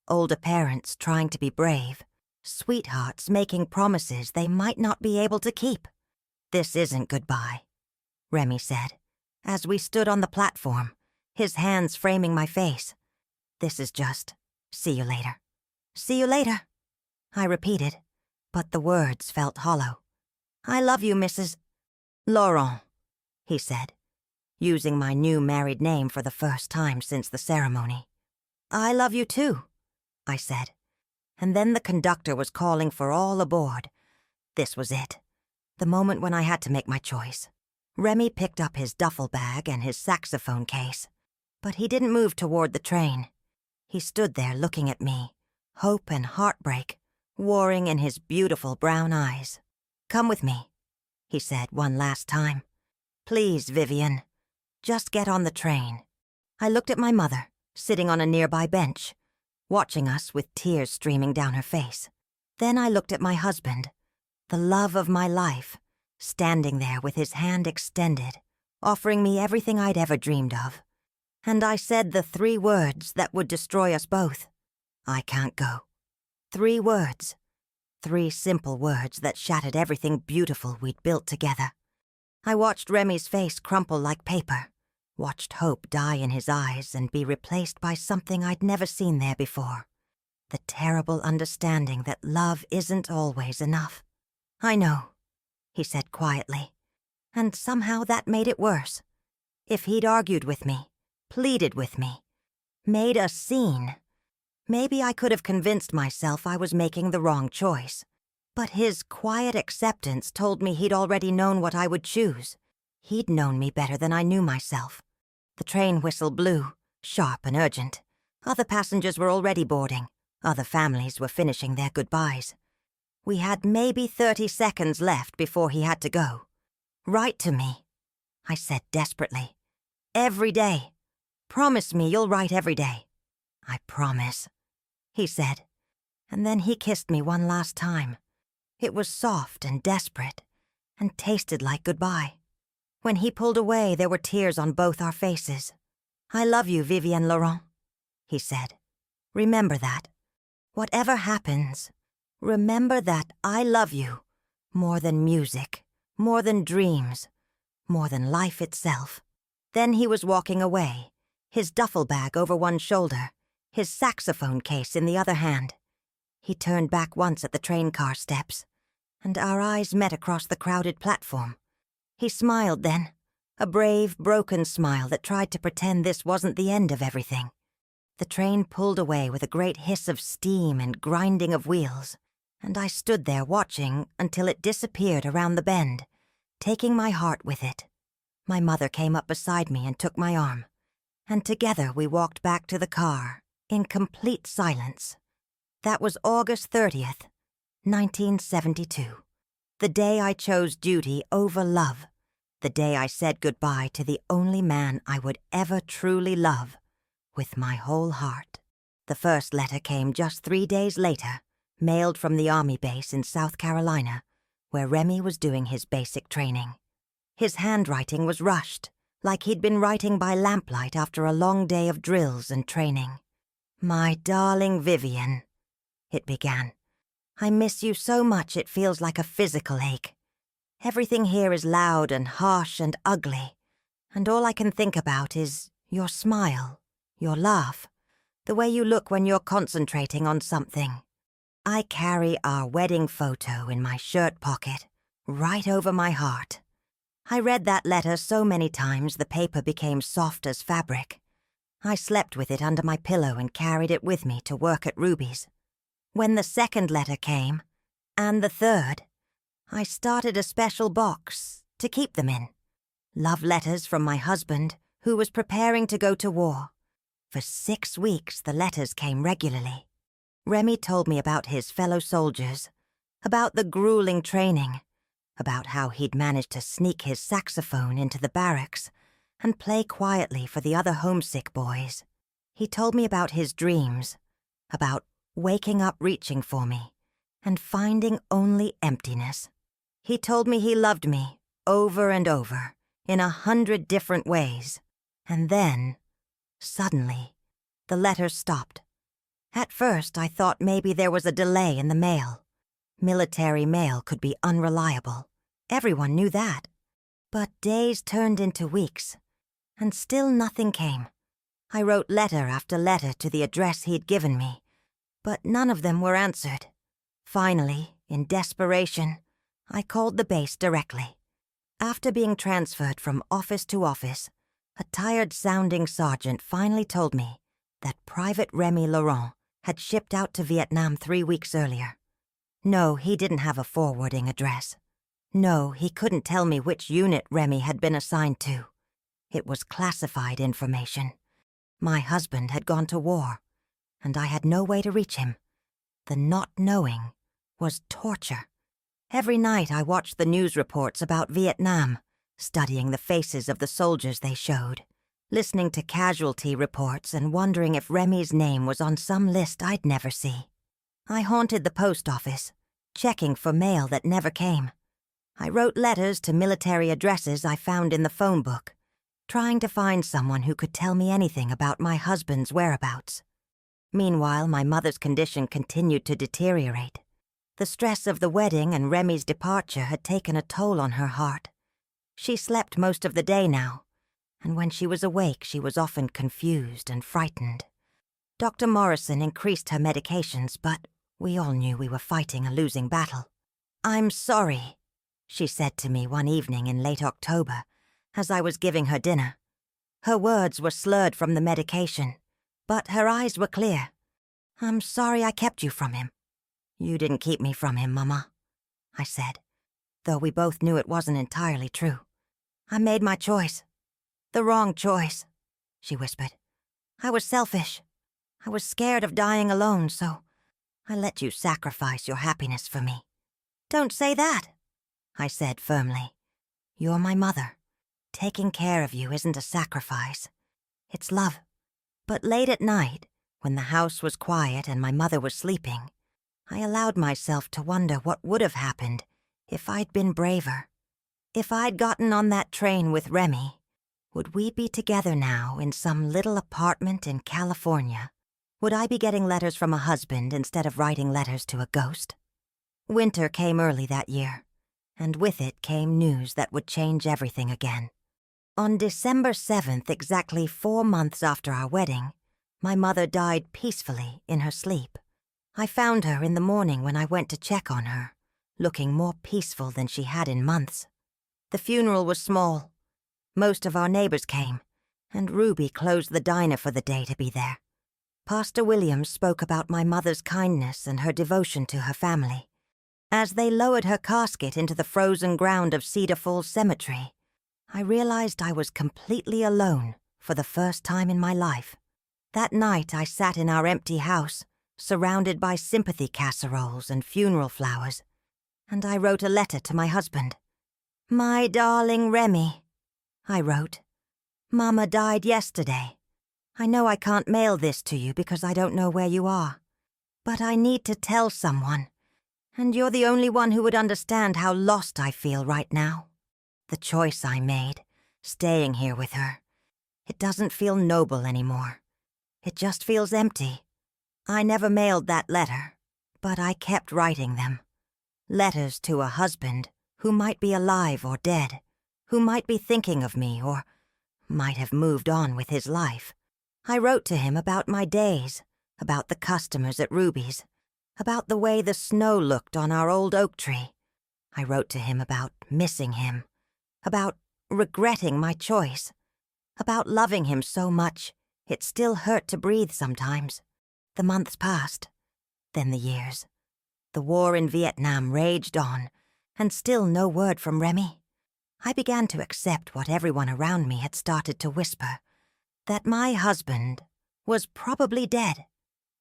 older parents trying to be brave, sweethearts making promises they might not be able to keep. "This isn't goodbye," Remy said, as we stood on the platform, his hands framing my face. "This is just, see you later. See you later," I repeated, but the words felt hollow. "I love you, Mrs. Laurent," he said, using my new married name for the first time since the ceremony. "I love you too," I said, and then the conductor was calling for all aboard. This was it, the moment when I had to make my choice. Remy picked up his duffel bag and his saxophone case, but he didn't move toward the train. He stood there looking at me, hope and heartbreak warring in his beautiful brown eyes. Come with me, he said one last time. Please, Vivian, just get on the train. I looked at my mother, sitting on a nearby bench, watching us with tears streaming down her face. Then I looked at my husband, the love of my life, standing there with his hand extended, offering me everything I'd ever dreamed of. And I said the 3 words that would destroy us both. I can't go. 3 words. 3 simple words that shattered everything beautiful we'd built together. I watched Remy's face crumple like paper, watched hope die in his eyes and be replaced by something I'd never seen there before. The terrible understanding that love isn't always enough. I know, he said quietly, and somehow that made it worse. If he'd argued with me, pleaded with me, made a scene, maybe I could have convinced myself I was making the wrong choice. But his quiet acceptance told me he'd already known what I would choose. He'd known me better than I knew myself. The train whistle blew, sharp and urgent. Other passengers were already boarding. Other families were finishing their goodbyes. We had maybe 30 seconds left before he had to go. Write to me, I said desperately. Every day. Promise me you'll write every day. I promise, he said. And then he kissed me one last time. It was soft and desperate, and tasted like goodbye. When he pulled away, there were tears on both our faces. I love you, Vivienne Laurent, he said. Remember that. Whatever happens, remember that I love you more than music, more than dreams, more than life itself. Then he was walking away, his duffel bag over one shoulder, his saxophone case in the other hand. He turned back once at the train car steps, and our eyes met across the crowded platform. He smiled then, a brave, broken smile that tried to pretend this wasn't the end of everything. The train pulled away with a great hiss of steam and grinding of wheels, and I stood there watching until it disappeared around the bend, taking my heart with it. My mother came up beside me and took my arm, and together we walked back to the car in complete silence. That was August 30th, 1972, the day I chose duty over love, the day I said goodbye to the only man I would ever truly love, with my whole heart. The first letter came just 3 days later, mailed from the Army base in South Carolina, where Remy was doing his basic training. His handwriting was rushed, like he'd been writing by lamplight after a long day of drills and training. My darling Vivian, it began. I miss you so much it feels like a physical ache. Everything here is loud and harsh and ugly, and all I can think about is your smile, your laugh, the way you look when you're concentrating on something. I carry our wedding photo in my shirt pocket, right over my heart. I read that letter so many times the paper became soft as fabric. I slept with it under my pillow and carried it with me to work at Ruby's. When the second letter came, and the third, I started a special box to keep them in. Love letters from my husband, who was preparing to go to war. For 6 weeks the letters came regularly. Remy told me about his fellow soldiers, about the grueling training, about how he'd managed to sneak his saxophone into the barracks and play quietly for the other homesick boys. He told me about his dreams, about waking up reaching for me, and finding only emptiness. He told me he loved me over and over, in 100 different ways. And then, suddenly, the letters stopped. At first, I thought maybe there was a delay in the mail. Military mail could be unreliable. Everyone knew that. But days turned into weeks, and still nothing came. I wrote letter after letter to the address he'd given me, but none of them were answered. Finally, in desperation, I called the base directly. After being transferred from office to office, a tired-sounding sergeant finally told me that Private Remy Laurent had shipped out to Vietnam 3 weeks earlier. No, he didn't have a forwarding address. No, he couldn't tell me which unit Remy had been assigned to. It was classified information. My husband had gone to war, and I had no way to reach him. The not knowing was torture. Every night I watched the news reports about Vietnam, studying the faces of the soldiers they showed, listening to casualty reports and wondering if Remy's name was on some list I'd never see. I haunted the post office, checking for mail that never came. I wrote letters to military addresses I found in the phone book, trying to find someone who could tell me anything about my husband's whereabouts. Meanwhile, my mother's condition continued to deteriorate. The stress of the wedding and Remy's departure had taken a toll on her heart. She slept most of the day now, and when she was awake, she was often confused and frightened. Dr. Morrison increased her medications, but we all knew we were fighting a losing battle. "I'm sorry," she said to me one evening in late October, as I was giving her dinner. Her words were slurred from the medication, but her eyes were clear. "I'm sorry I kept you from him." "You didn't keep me from him, Mama," I said, though we both knew it wasn't entirely true. "I made my choice. The wrong choice," she whispered. "I was selfish. I was scared of dying alone, so I let you sacrifice your happiness for me." "Don't say that," I said firmly. "You're my mother. Taking care of you isn't a sacrifice. It's love." But late at night, when the house was quiet and my mother was sleeping, I allowed myself to wonder what would have happened if I'd been braver. If I'd gotten on that train with Remy, would we be together now in some little apartment in California? Would I be getting letters from a husband instead of writing letters to a ghost? Winter came early that year, and with it came news that would change everything again. On December 7th, exactly 4 months after our wedding, my mother died peacefully in her sleep. I found her in the morning when I went to check on her, looking more peaceful than she had in months. The funeral was small. Most of our neighbors came, and Ruby closed the diner for the day to be there. Pastor Williams spoke about my mother's kindness and her devotion to her family. As they lowered her casket into the frozen ground of Cedar Falls Cemetery, I realized I was completely alone for the first time in my life. That night I sat in our empty house, surrounded by sympathy casseroles and funeral flowers, and I wrote a letter to my husband. "My darling Remy," I wrote, "Mama died yesterday. I know I can't mail this to you because I don't know where you are, but I need to tell someone, and you're the only one who would understand how lost I feel right now. The choice I made, staying here with her, it doesn't feel noble anymore. It just feels empty. I never mailed that letter, but I kept writing them. Letters to a husband who might be alive or dead, who might be thinking of me or might have moved on with his life. I wrote to him about my days, about the customers at Ruby's, about the way the snow looked on our old oak tree. I wrote to him about missing him, about regretting my choice, about loving him so much it still hurt to breathe sometimes. The months passed, then the years. The war in Vietnam raged on, and still no word from Remy. I began to accept what everyone around me had started to whisper, that my husband was probably dead,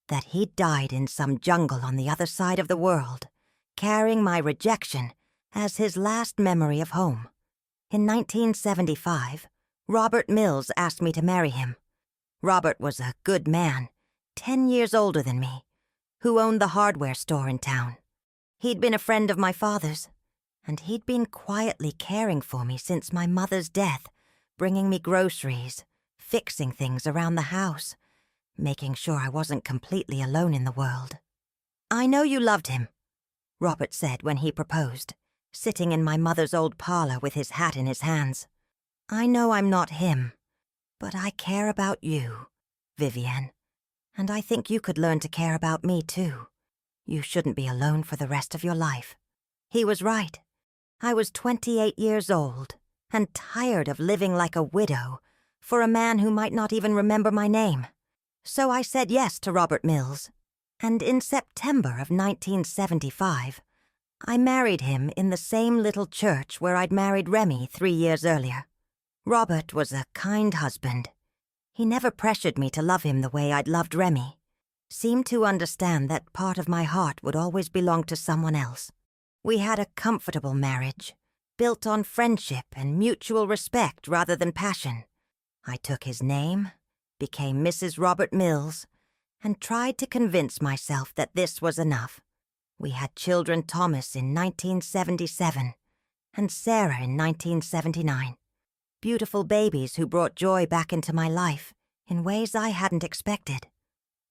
that he'd died in some jungle on the other side of the world, carrying my rejection as his last memory of home. In 1975, Robert Mills asked me to marry him. Robert was a good man, 10 years older than me, who owned the hardware store in town. He'd been a friend of my father's, and he'd been quietly caring for me since my mother's death, bringing me groceries, fixing things around the house, making sure I wasn't completely alone in the world. "I know you loved him," Robert said when he proposed, sitting in my mother's old parlor with his hat in his hands. "I know I'm not him, but I care about you, Vivienne, and I think you could learn to care about me too. You shouldn't be alone for the rest of your life." He was right. I was 28 years old and tired of living like a widow for a man who might not even remember my name. So I said yes to Robert Mills, and in September of 1975, I married him in the same little church where I'd married Remy 3 years earlier. Robert was a kind husband. He never pressured me to love him the way I'd loved Remy, seemed to understand that part of my heart would always belong to someone else. We had a comfortable marriage, built on friendship and mutual respect rather than passion. I took his name, became Mrs. Robert Mills, and tried to convince myself that this was enough. We had children Thomas in 1977 and Sarah in 1979. Beautiful babies who brought joy back into my life in ways I hadn't expected.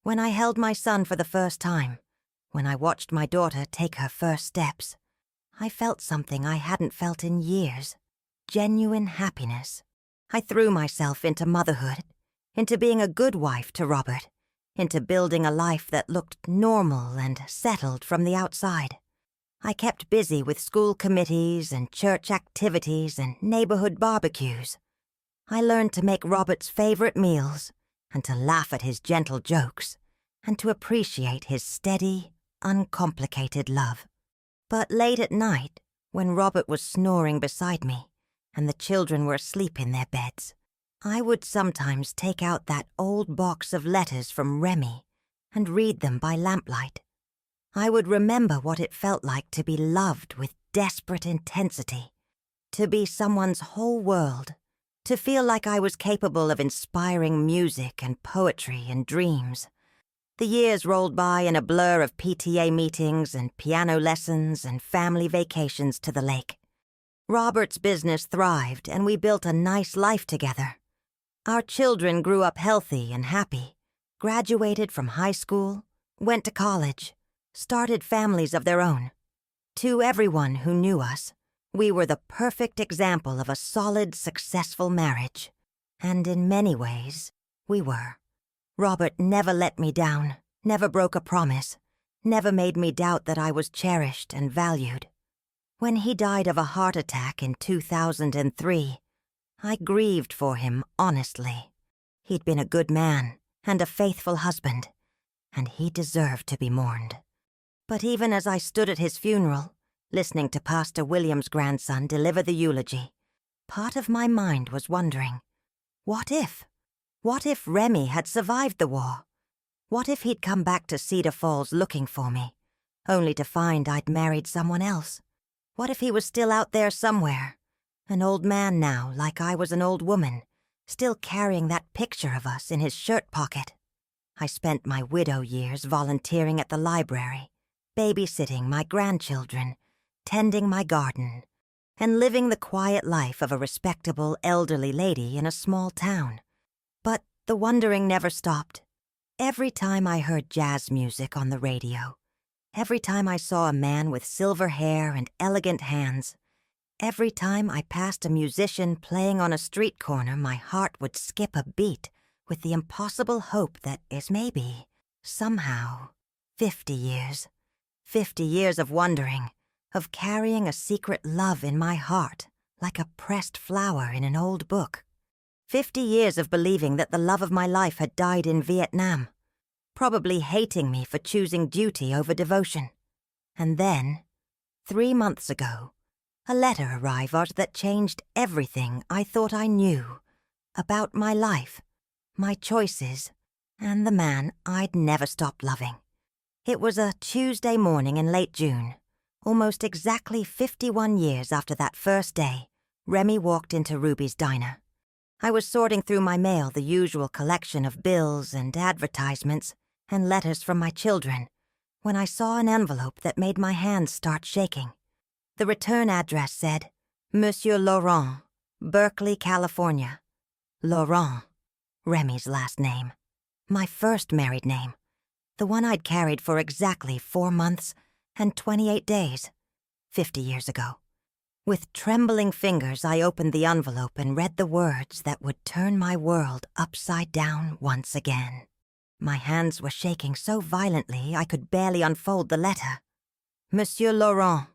When I held my son for the first time, when I watched my daughter take her first steps, I felt something I hadn't felt in years. Genuine happiness. I threw myself into motherhood, into being a good wife to Robert, into building a life that looked normal and settled from the outside. I kept busy with school committees and church activities and neighborhood barbecues. I learned to make Robert's favorite meals and to laugh at his gentle jokes and to appreciate his steady, uncomplicated love. But late at night, when Robert was snoring beside me and the children were asleep in their beds, I would sometimes take out that old box of letters from Remy and read them by lamplight. I would remember what it felt like to be loved with desperate intensity, to be someone's whole world, to feel like I was capable of inspiring music and poetry and dreams. The years rolled by in a blur of PTA meetings and piano lessons and family vacations to the lake. Robert's business thrived and we built a nice life together. Our children grew up healthy and happy, graduated from high school, went to college, started families of their own. To everyone who knew us, we were the perfect example of a solid, successful marriage. And in many ways, we were. Robert never let me down, never broke a promise, never made me doubt that I was cherished and valued. When he died of a heart attack in 2003, I grieved for him honestly. He'd been a good man and a faithful husband, and he deserved to be mourned. But even as I stood at his funeral, listening to Pastor William's grandson deliver the eulogy, part of my mind was wondering, what if? What if Remy had survived the war? What if he'd come back to Cedar Falls looking for me, only to find I'd married someone else? What if he was still out there somewhere, an old man now like I was an old woman, still carrying that picture of us in his shirt pocket? I spent my widow years volunteering at the library, babysitting my grandchildren, tending my garden, and living the quiet life of a respectable elderly lady in a small town. But the wondering never stopped. Every time I heard jazz music on the radio, every time I saw a man with silver hair and elegant hands, every time I passed a musician playing on a street corner, my heart would skip a beat with the impossible hope that is maybe, somehow, 50 years. 50 years of wondering, of carrying a secret love in my heart, like a pressed flower in an old book. 50 years of believing that the love of my life had died in Vietnam, probably hating me for choosing duty over devotion. And then, 3 months ago, a letter arrived that changed everything I thought I knew about my life, my choices, and the man I'd never stopped loving. It was a Tuesday morning in late June, almost exactly 51 years after that first day, Remy walked into Ruby's diner. I was sorting through my mail, the usual collection of bills and advertisements and letters from my children, when I saw an envelope that made my hands start shaking. The return address said, Monsieur Laurent, Berkeley, California. Laurent, Remy's last name. My first married name. The one I'd carried for exactly 4 months and 28 days, 50 years ago. With trembling fingers, I opened the envelope and read the words that would turn my world upside down once again. My hands were shaking so violently I could barely unfold the letter. Monsieur Laurent.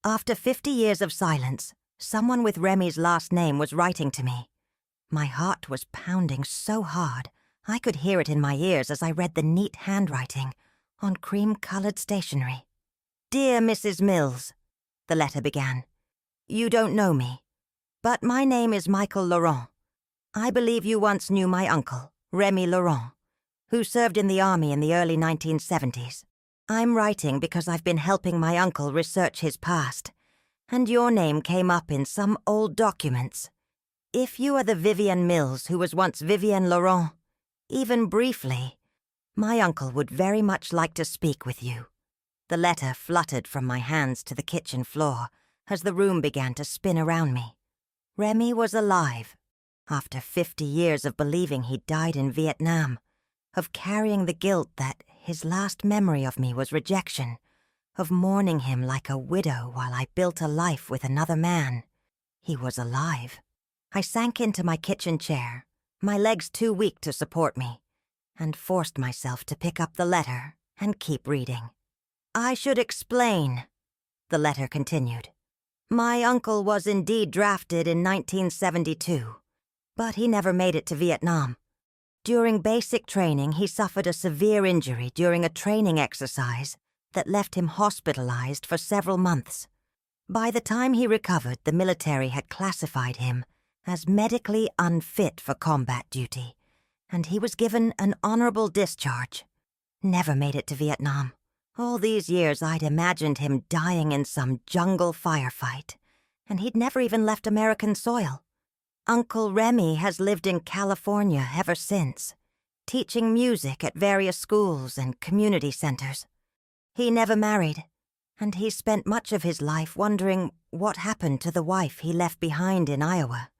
After 50 years of silence, someone with Remy's last name was writing to me. My heart was pounding so hard, I could hear it in my ears as I read the neat handwriting on cream-colored stationery. Dear Mrs. Mills, the letter began. You don't know me, but my name is Michael Laurent. I believe you once knew my uncle, Remy Laurent, who served in the army in the early 1970s. I'm writing because I've been helping my uncle research his past, and your name came up in some old documents. If you are the Vivienne Mills who was once Vivienne Laurent, even briefly, my uncle would very much like to speak with you." The letter fluttered from my hands to the kitchen floor as the room began to spin around me. Remy was alive, after 50 years of believing he'd died in Vietnam, of carrying the guilt that his last memory of me was rejection, of mourning him like a widow while I built a life with another man. He was alive. I sank into my kitchen chair, my legs too weak to support me, and forced myself to pick up the letter and keep reading. "I should explain," the letter continued. "My uncle was indeed drafted in 1972, but he never made it to Vietnam. During basic training, he suffered a severe injury during a training exercise that left him hospitalized for several months. By the time he recovered, the military had classified him as medically unfit for combat duty, and he was given an honorable discharge. Never made it to Vietnam. All these years I'd imagined him dying in some jungle firefight, and he'd never even left American soil. Uncle Remy has lived in California ever since, teaching music at various schools and community centers. He never married, and he spent much of his life wondering what happened to the wife he left behind in Iowa.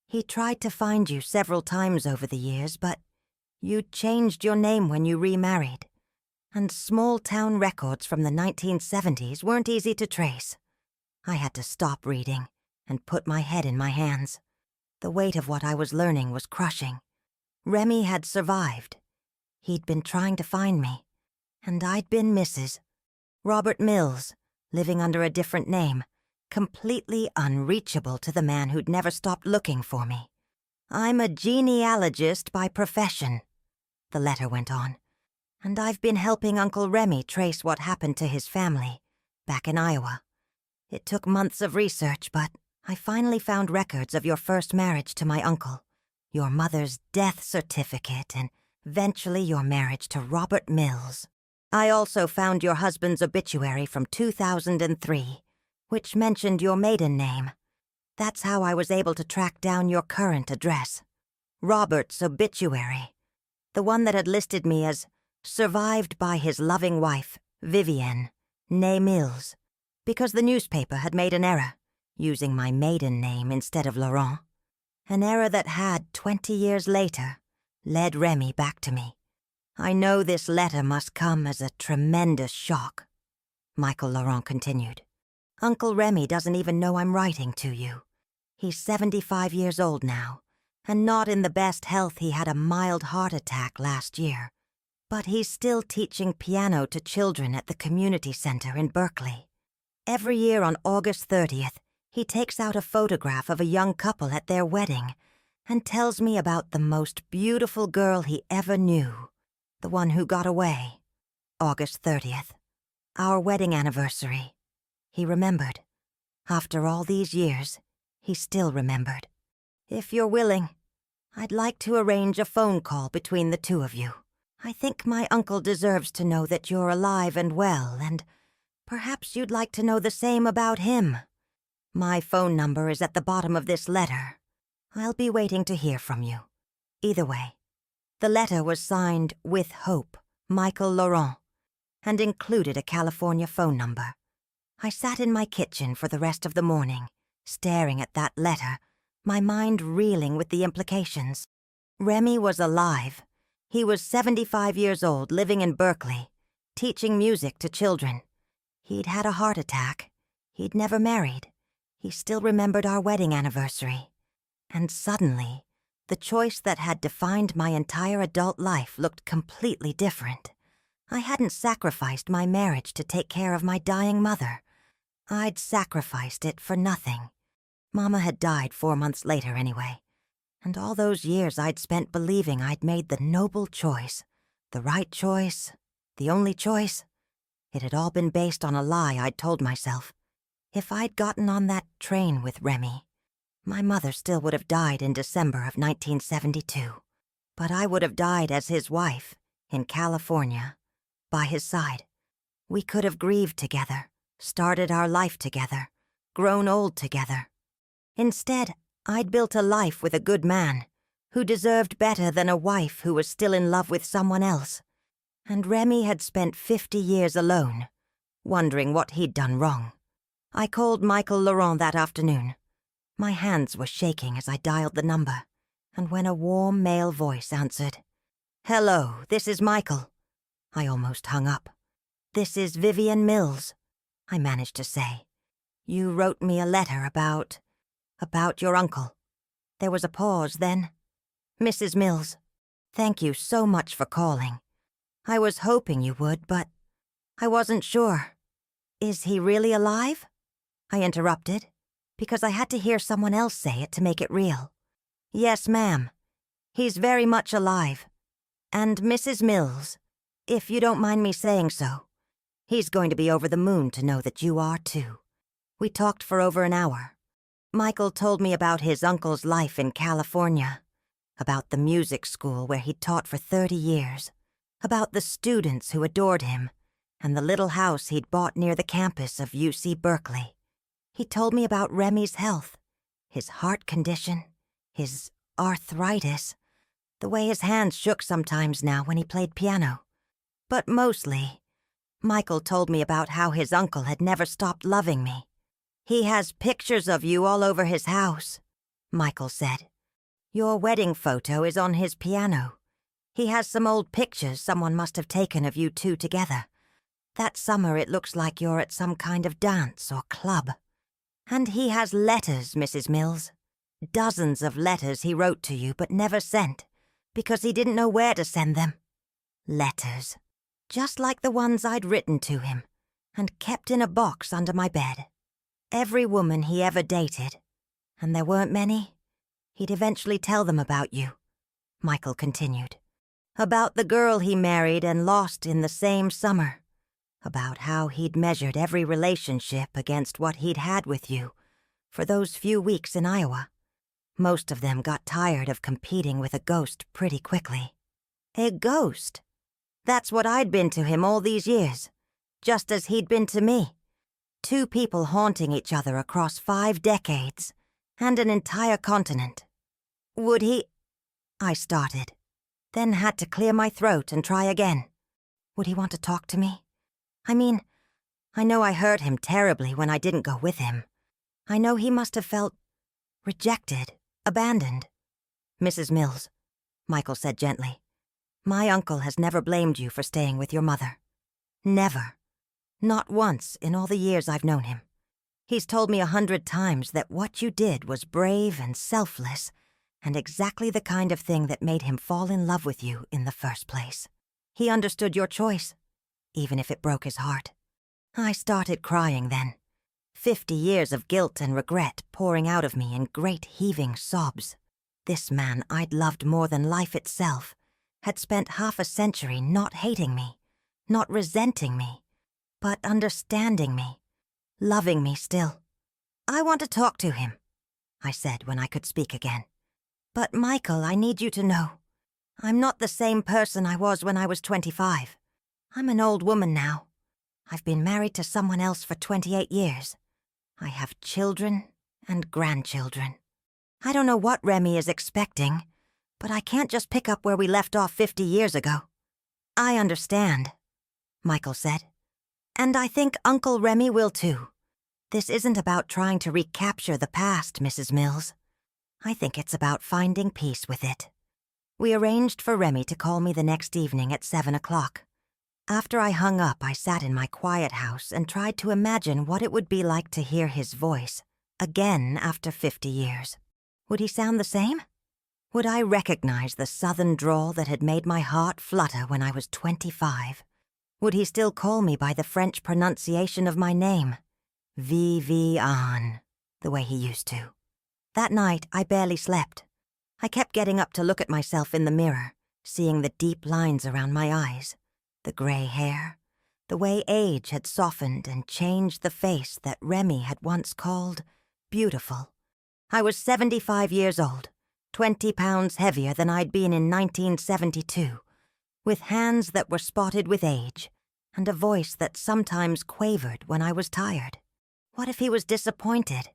He tried to find you several times over the years, but you changed your name when you remarried, and small-town records from the 1970s weren't easy to trace. I had to stop reading and put my head in my hands. The weight of what I was learning was crushing. Remy had survived. He'd been trying to find me, and I'd been Mrs. Robert Mills, living under a different name, completely unreachable to the man who'd never stopped looking for me. "I'm a genealogist by profession," the letter went on, "and I've been helping Uncle Remy trace what happened to his family back in Iowa. It took months of research, but I finally found records of your first marriage to my uncle, your mother's death certificate, and eventually your marriage to Robert Mills. I also found your husband's obituary from 2003, which mentioned your maiden name. That's how I was able to track down your current address. Robert's obituary, the one that had listed me as survived by his loving wife, Vivienne, née Mills, because the newspaper had made an error, using my maiden name instead of Laurent. An error that had, 20 years later, led Remy back to me. I know this letter must come as a tremendous shock," Michael Laurent continued. "Uncle Remy doesn't even know I'm writing to you. He's 75 years old now, and not in the best health. He had a mild heart attack last year. But he's still teaching piano to children at the community center in Berkeley. Every year on August 30th, he takes out a photograph of a young couple at their wedding and tells me about the most beautiful girl he ever knew, the one who got away. August 30th, our wedding anniversary. He remembered. After all these years, he still remembered. If you're willing, I'd like to arrange a phone call between the two of you. I think my uncle deserves to know that you're alive and well, and perhaps you'd like to know the same about him. My phone number is at the bottom of this letter. I'll be waiting to hear from you. Either way." The letter was signed "With Hope, Michael Laurent," and included a California phone number. I sat in my kitchen for the rest of the morning, staring at that letter, my mind reeling with the implications. Remy was alive. He was 75 years old, living in Berkeley, teaching music to children. He'd had a heart attack. He'd never married. He still remembered our wedding anniversary. And suddenly, the choice that had defined my entire adult life looked completely different. I hadn't sacrificed my marriage to take care of my dying mother. I'd sacrificed it for nothing. Mama had died 4 months later anyway, and all those years I'd spent believing I'd made the noble choice, the right choice, the only choice. It had all been based on a lie I'd told myself. If I'd gotten on that train with Remy, my mother still would have died in December of 1972, but I would have died as his wife, in California, by his side. We could have grieved together, started our life together, grown old together. Instead, I'd built a life with a good man who deserved better than a wife who was still in love with someone else. And Remy had spent 50 years alone, wondering what he'd done wrong. I called Michael Laurent that afternoon. My hands were shaking as I dialed the number, and when a warm male voice answered, "Hello, this is Michael," I almost hung up. "This is Vivian Mills," I managed to say. "You wrote me a letter about your uncle." There was a pause, then, "Mrs. Mills, thank you so much for calling. I was hoping you would, but I wasn't sure. Is he really alive?" I interrupted, because I had to hear someone else say it to make it real. "Yes, ma'am. He's very much alive. And Mrs. Mills, if you don't mind me saying so, he's going to be over the moon to know that you are too." We talked for over an hour. Michael told me about his uncle's life in California, about the music school where he'd taught for 30 years, about the students who adored him, and the little house he'd bought near the campus of UC Berkeley. He told me about Remy's health, his heart condition, his arthritis, the way his hands shook sometimes now when he played piano. But mostly, Michael told me about how his uncle had never stopped loving me. "He has pictures of you all over his house," Michael said. "Your wedding photo is on his piano. He has some old pictures someone must have taken of you two together. That summer it looks like you're at some kind of dance or club. And he has letters, Mrs. Mills. Dozens of letters he wrote to you but never sent, because he didn't know where to send them. Letters, just like the ones I'd written to him, and kept in a box under my bed. Every woman he ever dated, and there weren't many, he'd eventually tell them about you," Michael continued. "About the girl he married and lost in the same summer. About how he'd measured every relationship against what he'd had with you for those few weeks in Iowa. Most of them got tired of competing with a ghost pretty quickly." A ghost? That's what I'd been to him all these years, just as he'd been to me. Two people haunting each other across 5 decades, and an entire continent. "Would he—" I started, then had to clear my throat and try again. Would he want to talk to me? I mean, I know I hurt him terribly when I didn't go with him. I know he must have felt rejected, abandoned. "Mrs. Mills," Michael said gently, "my uncle has never blamed you for staying with your mother. Never. Not once in all the years I've known him. He's told me 100 times that what you did was brave and selfless, and exactly the kind of thing that made him fall in love with you in the first place. He understood your choice, even if it broke his heart." I started crying then, 50 years of guilt and regret pouring out of me in great heaving sobs. This man I'd loved more than life itself had spent half a century not hating me, not resenting me, but understanding me, loving me still. "I want to talk to him," I said when I could speak again. "But Michael, I need you to know, I'm not the same person I was when I was 25. I'm an old woman now. I've been married to someone else for 28 years. I have children and grandchildren. I don't know what Remy is expecting, but I can't just pick up where we left off 50 years ago." "I understand," Michael said. "And I think Uncle Remy will too. This isn't about trying to recapture the past, Mrs. Mills. I think it's about finding peace with it." We arranged for Remy to call me the next evening at 7 o'clock. After I hung up, I sat in my quiet house and tried to imagine what it would be like to hear his voice, again after 50 years. Would he sound the same? Would I recognize the southern drawl that had made my heart flutter when I was 25? Would he still call me by the French pronunciation of my name? Vivian, the way he used to. That night, I barely slept. I kept getting up to look at myself in the mirror, seeing the deep lines around my eyes, the gray hair, the way age had softened and changed the face that Remy had once called beautiful. I was 75 years old, 20 pounds heavier than I'd been in 1972, with hands that were spotted with age, and a voice that sometimes quavered when I was tired. What if he was disappointed?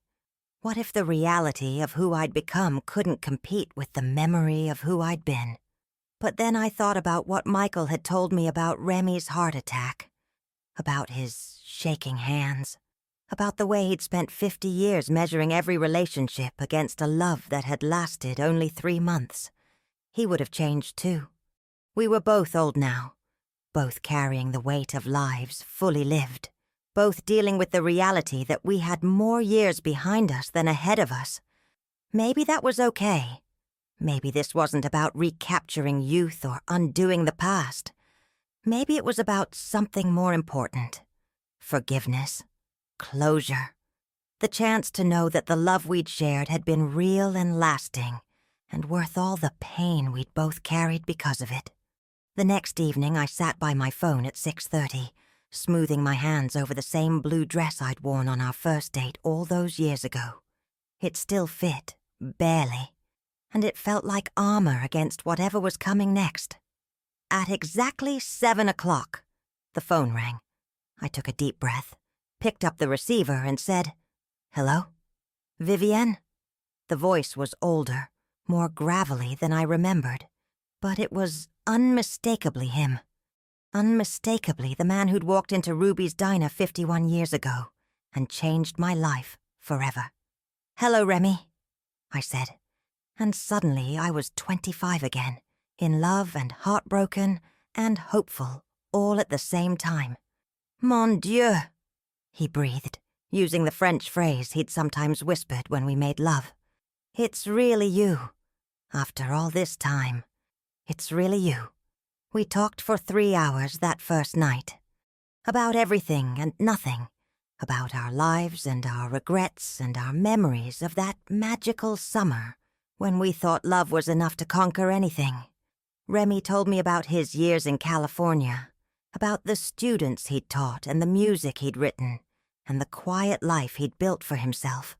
What if the reality of who I'd become couldn't compete with the memory of who I'd been? But then I thought about what Michael had told me about Remy's heart attack, about his shaking hands, about the way he'd spent 50 years measuring every relationship against a love that had lasted only 3 months. He would have changed too. We were both old now, both carrying the weight of lives fully lived, both dealing with the reality that we had more years behind us than ahead of us. Maybe that was okay. Maybe this wasn't about recapturing youth or undoing the past. Maybe it was about something more important. Forgiveness. Closure. The chance to know that the love we'd shared had been real and lasting, and worth all the pain we'd both carried because of it. The next evening I sat by my phone at 6:30, smoothing my hands over the same blue dress I'd worn on our first date all those years ago. It still fit, barely, and it felt like armor against whatever was coming next. At exactly 7 o'clock, the phone rang. I took a deep breath, picked up the receiver and said, "Hello? Vivienne?" The voice was older, more gravelly than I remembered, but it was unmistakably him. Unmistakably the man who'd walked into Ruby's diner 51 years ago and changed my life forever. "Hello, Remy," I said, and suddenly I was 25 again, in love and heartbroken and hopeful all at the same time. "Mon Dieu," he breathed, using the French phrase he'd sometimes whispered when we made love. "It's really you. After all this time, it's really you." We talked for 3 hours that first night. About everything and nothing. About our lives and our regrets and our memories of that magical summer when we thought love was enough to conquer anything. Remy told me about his years in California, about the students he'd taught and the music he'd written, and the quiet life he'd built for himself.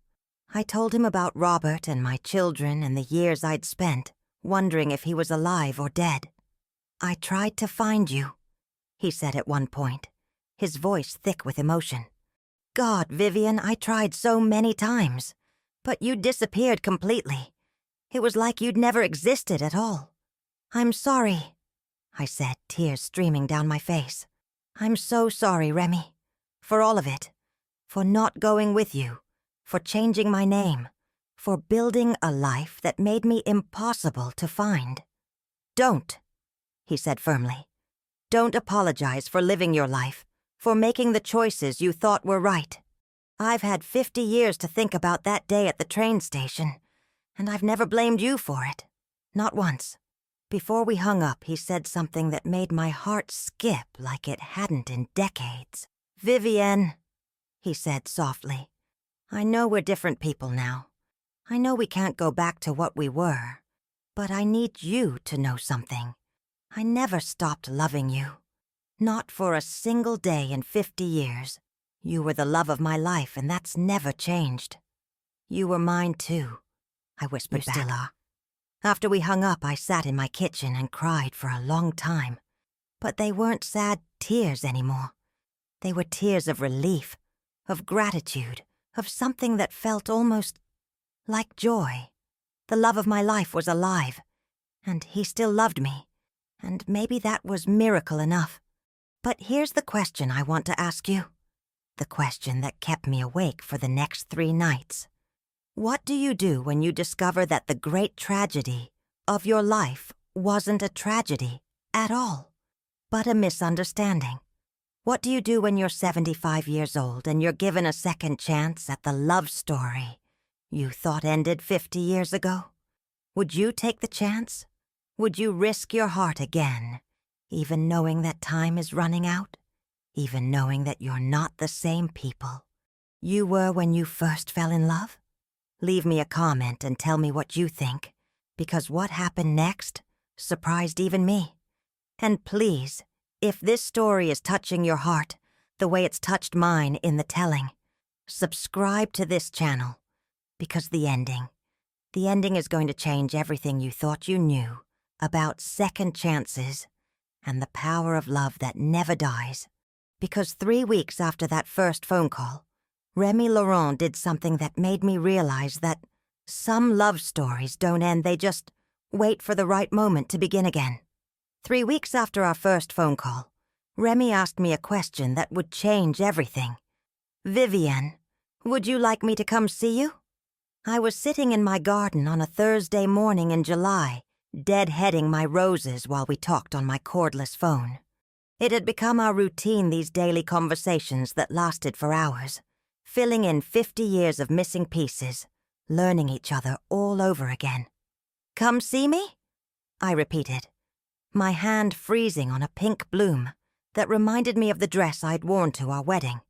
I told him about Robert and my children and the years I'd spent, wondering if he was alive or dead. "I tried to find you," he said at one point, his voice thick with emotion. "God, Vivian, I tried so many times, but you disappeared completely. It was like you'd never existed at all. I'm sorry," I said, tears streaming down my face. "I'm so sorry, Remy, for all of it, for not going with you, for changing my name, for building a life that made me impossible to find. Don't," he said firmly. "Don't apologize for living your life, for making the choices you thought were right. I've had 50 years to think about that day at the train station, and I've never blamed you for it. Not once." Before we hung up, he said something that made my heart skip like it hadn't in decades. "Vivienne," he said softly, "I know we're different people now. I know we can't go back to what we were, but I need you to know something. I never stopped loving you. Not for a single day in 50 years. You were the love of my life, and that's never changed." "You were mine, too," I whispered back. "You still are." After we hung up, I sat in my kitchen and cried for a long time. But they weren't sad tears anymore. They were tears of relief, of gratitude, of something that felt almost like joy. The love of my life was alive, and he still loved me. And maybe that was miracle enough. But here's the question I want to ask you. The question that kept me awake for the next 3 nights. What do you do when you discover that the great tragedy of your life wasn't a tragedy at all, but a misunderstanding? What do you do when you're 75 years old and you're given a second chance at the love story you thought ended 50 years ago? Would you take the chance? Would you risk your heart again, even knowing that time is running out? Even knowing that you're not the same people you were when you first fell in love? Leave me a comment and tell me what you think, because what happened next surprised even me. And please, if this story is touching your heart the way it's touched mine in the telling, subscribe to this channel, because the ending is going to change everything you thought you knew about second chances and the power of love that never dies. Because 3 weeks after that first phone call, Remy Laurent did something that made me realize that some love stories don't end, they just wait for the right moment to begin again. 3 weeks after our first phone call, Remy asked me a question that would change everything. "Vivienne, would you like me to come see you?" I was sitting in my garden on a Thursday morning in July, deadheading my roses while we talked on my cordless phone. It had become our routine, these daily conversations that lasted for hours, filling in 50 years of missing pieces, learning each other all over again. "Come see me?" I repeated, my hand freezing on a pink bloom that reminded me of the dress I'd worn to our wedding.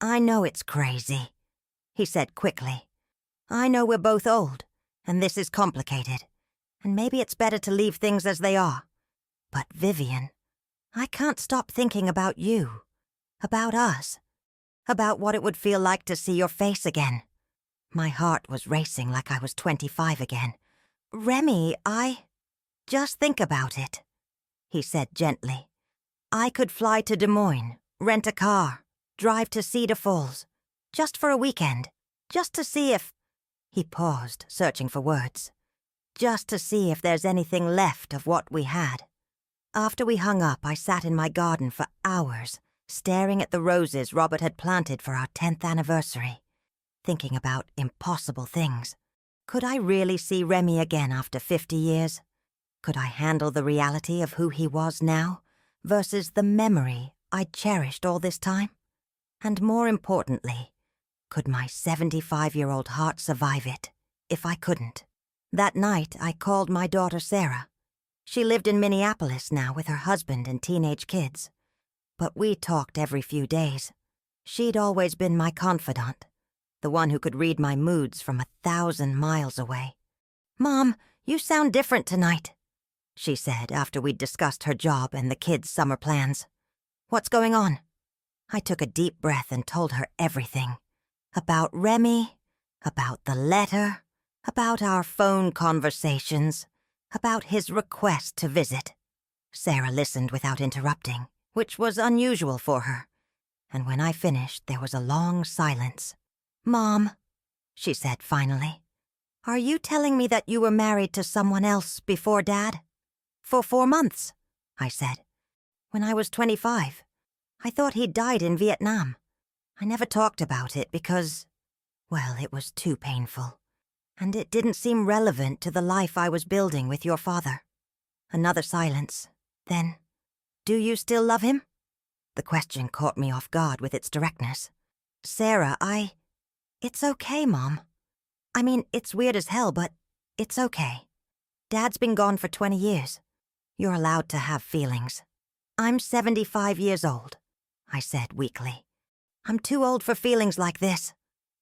"I know it's crazy," he said quickly. "I know we're both old, and this is complicated, and maybe it's better to leave things as they are. But Vivienne, I can't stop thinking about you, about us, about what it would feel like to see your face again." My heart was racing like I was 25 again. "Remy, just think about it," he said gently. "I could fly to Des Moines, rent a car, drive to Cedar Falls, just for a weekend, just to see if—" He paused, searching for words. "Just to see if there's anything left of what we had." After we hung up, I sat in my garden for hours, staring at the roses Robert had planted for our 10th anniversary, thinking about impossible things. Could I really see Remy again after 50 years? Could I handle the reality of who he was now versus the memory I'd cherished all this time? And more importantly, could my 75-year-old heart survive it if I couldn't? That night, I called my daughter Sarah. She lived in Minneapolis now with her husband and teenage kids. But we talked every few days. She'd always been my confidant, the one who could read my moods from 1,000 miles away. "Mom, you sound different tonight," she said after we'd discussed her job and the kids' summer plans. "What's going on?" I took a deep breath and told her everything. About Remy, about the letter, about our phone conversations, about his request to visit. Sarah listened without interrupting, which was unusual for her. And when I finished, there was a long silence. "Mom," she said finally, "are you telling me that you were married to someone else before Dad?" "For 4 months," I said. "When I was 25. I thought he'd died in Vietnam. I never talked about it because, well, it was too painful. And it didn't seem relevant to the life I was building with your father." Another silence. Then, "Do you still love him?" The question caught me off guard with its directness. "Sarah, It's okay, Mom. I mean, it's weird as hell, but it's okay. Dad's been gone for 20 years. You're allowed to have feelings. I'm 75 years old," I said weakly. "I'm too old for feelings like this."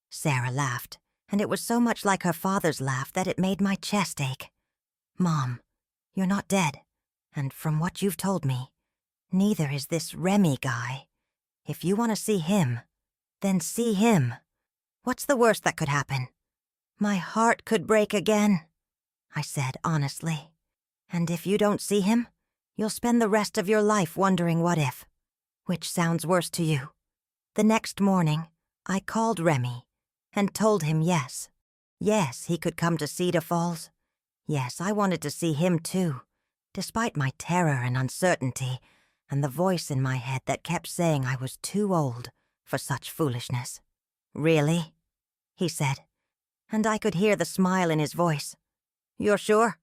Sarah laughed, and it was so much like her father's laugh that it made my chest ache. "Mom, you're not dead, and from what you've told me, neither is this Remy guy. If you want to see him, then see him. What's the worst that could happen?" "My heart could break again," I said honestly. "And if you don't see him, you'll spend the rest of your life wondering what if. Which sounds worse to you?" The next morning, I called Remy and told him yes. Yes, he could come to Cedar Falls. Yes, I wanted to see him too, despite my terror and uncertainty and the voice in my head that kept saying I was too old for such foolishness. "Really?" he said, and I could hear the smile in his voice. "You're sure?"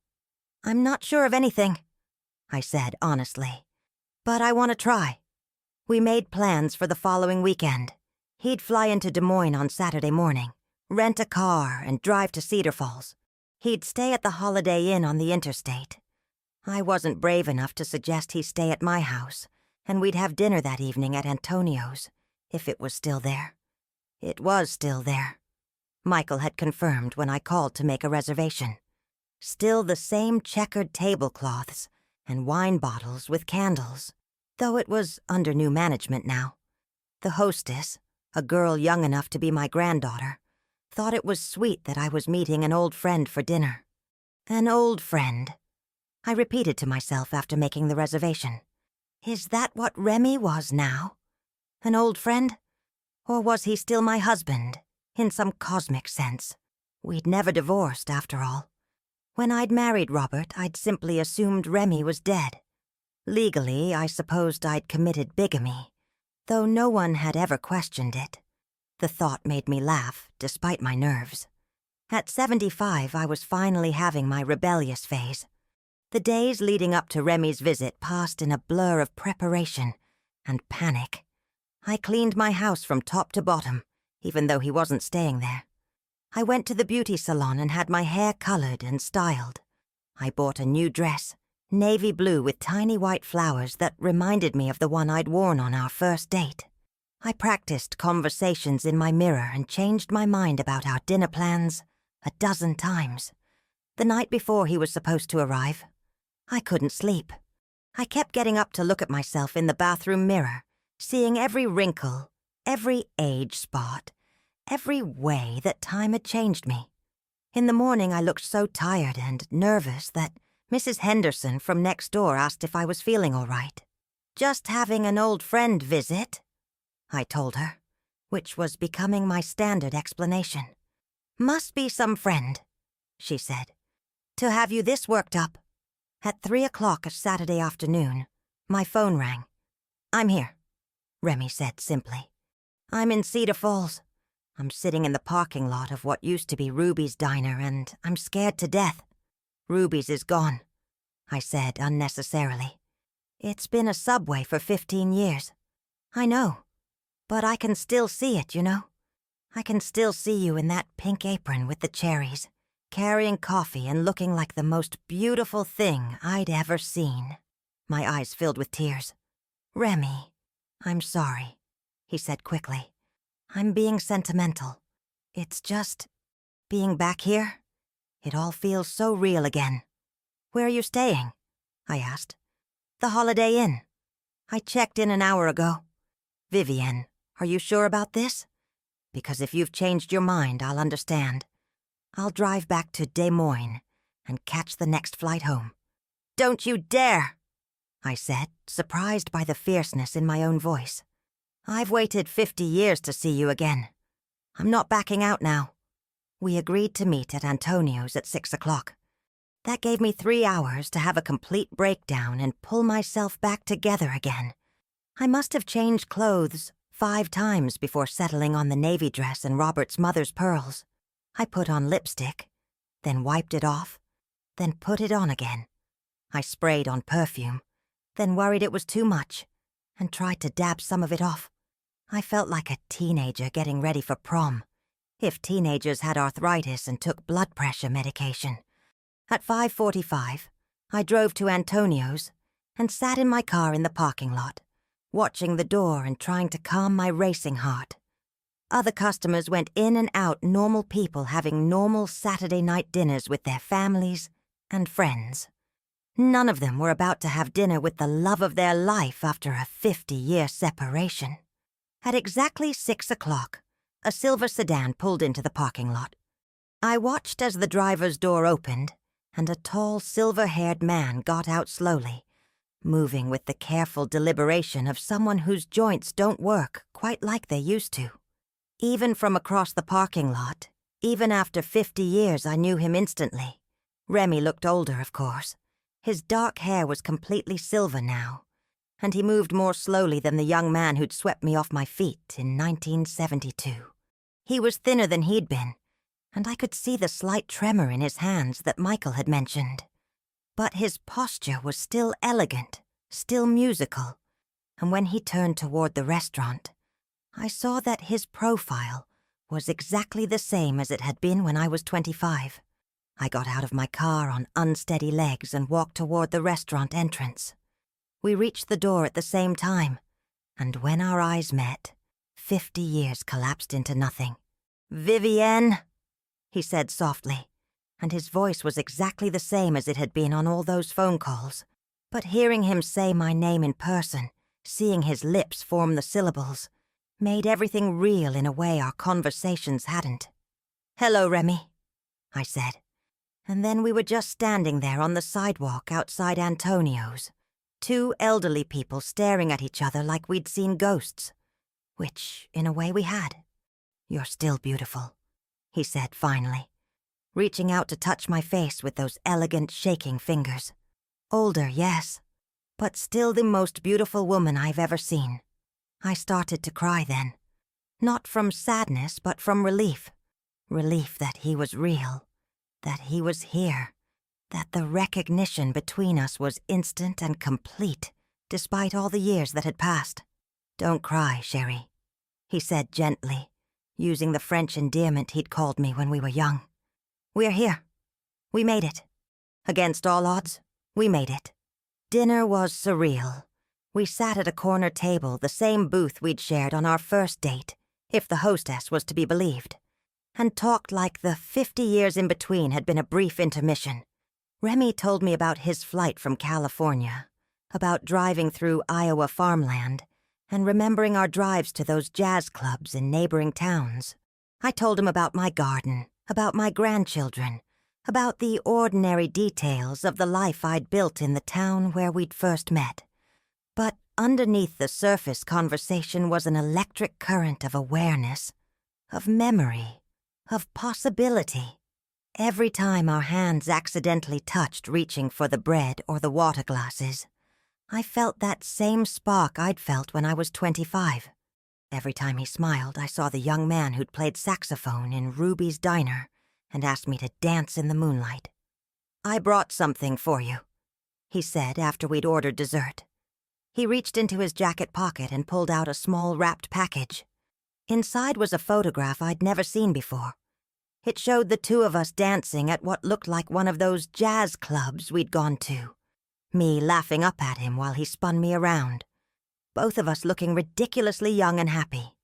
"I'm not sure of anything," I said honestly, "but I want to try." We made plans for the following weekend. He'd fly into Des Moines on Saturday morning, rent a car, and drive to Cedar Falls. He'd stay at the Holiday Inn on the interstate. I wasn't brave enough to suggest he stay at my house, and we'd have dinner that evening at Antonio's, if it was still there. It was still there. Michael had confirmed when I called to make a reservation. Still the same checkered tablecloths and wine bottles with candles, though it was under new management now. The hostess, a girl young enough to be my granddaughter, thought it was sweet that I was meeting an old friend for dinner. An old friend, I repeated to myself after making the reservation. Is that what Remy was now? An old friend? Or was he still my husband, in some cosmic sense? We'd never divorced, after all. When I'd married Robert, I'd simply assumed Remy was dead. Legally, I supposed I'd committed bigamy, though no one had ever questioned it. The thought made me laugh, despite my nerves. At 75, I was finally having my rebellious phase. The days leading up to Remy's visit passed in a blur of preparation and panic. I cleaned my house from top to bottom, even though he wasn't staying there. I went to the beauty salon and had my hair colored and styled. I bought a new dress, navy blue with tiny white flowers that reminded me of the one I'd worn on our first date. I practiced conversations in my mirror and changed my mind about our dinner plans a dozen times. The night before he was supposed to arrive, I couldn't sleep. I kept getting up to look at myself in the bathroom mirror, seeing every wrinkle, every age spot, every way that time had changed me. In the morning, I looked so tired and nervous that Mrs. Henderson from next door asked if I was feeling all right. "Just having an old friend visit," I told her, which was becoming my standard explanation. "Must be some friend," she said, "to have you this worked up." At 3 o'clock a Saturday afternoon, my phone rang. "I'm here," Remy said simply. "I'm in Cedar Falls. I'm sitting in the parking lot of what used to be Ruby's diner, and I'm scared to death." "Ruby's is gone," I said unnecessarily. "It's been a Subway for 15 years. "I know, but I can still see it, you know. I can still see you in that pink apron with the cherries, carrying coffee and looking like the most beautiful thing I'd ever seen." My eyes filled with tears. "Remy, I'm sorry," he said quickly. "I'm being sentimental. It's just being back here. It all feels so real again." "Where are you staying?" I asked. "The Holiday Inn. I checked in an hour ago." "Vivienne, are you sure about this? Because if you've changed your mind, I'll understand. I'll drive back to Des Moines and catch the next flight home." "Don't you dare!" I said, surprised by the fierceness in my own voice. "I've waited 50 years to see you again. I'm not backing out now." We agreed to meet at Antonio's at 6 o'clock. That gave me 3 hours to have a complete breakdown and pull myself back together again. I must have changed clothes 5 times before settling on the navy dress and Robert's mother's pearls. I put on lipstick, then wiped it off, then put it on again. I sprayed on perfume, then worried it was too much, and tried to dab some of it off. I felt like a teenager getting ready for prom, if teenagers had arthritis and took blood pressure medication. At 5:45, I drove to Antonio's and sat in my car in the parking lot, watching the door and trying to calm my racing heart. Other customers went in and out, normal people having normal Saturday night dinners with their families and friends. None of them were about to have dinner with the love of their life after a 50-year separation. At exactly 6 o'clock, a silver sedan pulled into the parking lot. I watched as the driver's door opened and a tall, silver-haired man got out slowly, moving with the careful deliberation of someone whose joints don't work quite like they used to. Even from across the parking lot, even after 50 years, I knew him instantly. Remy looked older, of course. His dark hair was completely silver now, and he moved more slowly than the young man who'd swept me off my feet in 1972. He was thinner than he'd been, and I could see the slight tremor in his hands that Michael had mentioned. But his posture was still elegant, still musical, and when he turned toward the restaurant, I saw that his profile was exactly the same as it had been when I was 25. I got out of my car on unsteady legs and walked toward the restaurant entrance. We reached the door at the same time, and when our eyes met, 50 years collapsed into nothing. "Vivienne," he said softly, and his voice was exactly the same as it had been on all those phone calls. But hearing him say my name in person, seeing his lips form the syllables, made everything real in a way our conversations hadn't. "Hello, Remy," I said. And then we were just standing there on the sidewalk outside Antonio's, 2 elderly people staring at each other like we'd seen ghosts. which, in a way, we had. "You're still beautiful," he said finally, reaching out to touch my face with those elegant, shaking fingers. "Older, yes, but still the most beautiful woman I've ever seen." I started to cry then, not from sadness, but from relief. Relief that he was real, that he was here, that the recognition between us was instant and complete, despite all the years that had passed. "Don't cry, chérie," he said gently, using the French endearment he'd called me when we were young. "We're here. We made it. Against all odds, we made it." Dinner was surreal. We sat at a corner table, the same booth we'd shared on our first date, if the hostess was to be believed, and talked like the 50 years in between had been a brief intermission. Remy told me about his flight from California, about driving through Iowa farmland, and remembering our drives to those jazz clubs in neighboring towns. I told him about my garden, about my grandchildren, about the ordinary details of the life I'd built in the town where we'd first met. But underneath the surface conversation was an electric current of awareness, of memory, of possibility. Every time our hands accidentally touched reaching for the bread or the water glasses, I felt that same spark I'd felt when I was 25. Every time he smiled, I saw the young man who'd played saxophone in Ruby's diner and asked me to dance in the moonlight. "I brought something for you," he said after we'd ordered dessert. He reached into his jacket pocket and pulled out a small wrapped package. Inside was a photograph I'd never seen before. It showed the two of us dancing at what looked like one of those jazz clubs we'd gone to, me laughing up at him while he spun me around, both of us looking ridiculously young and happy.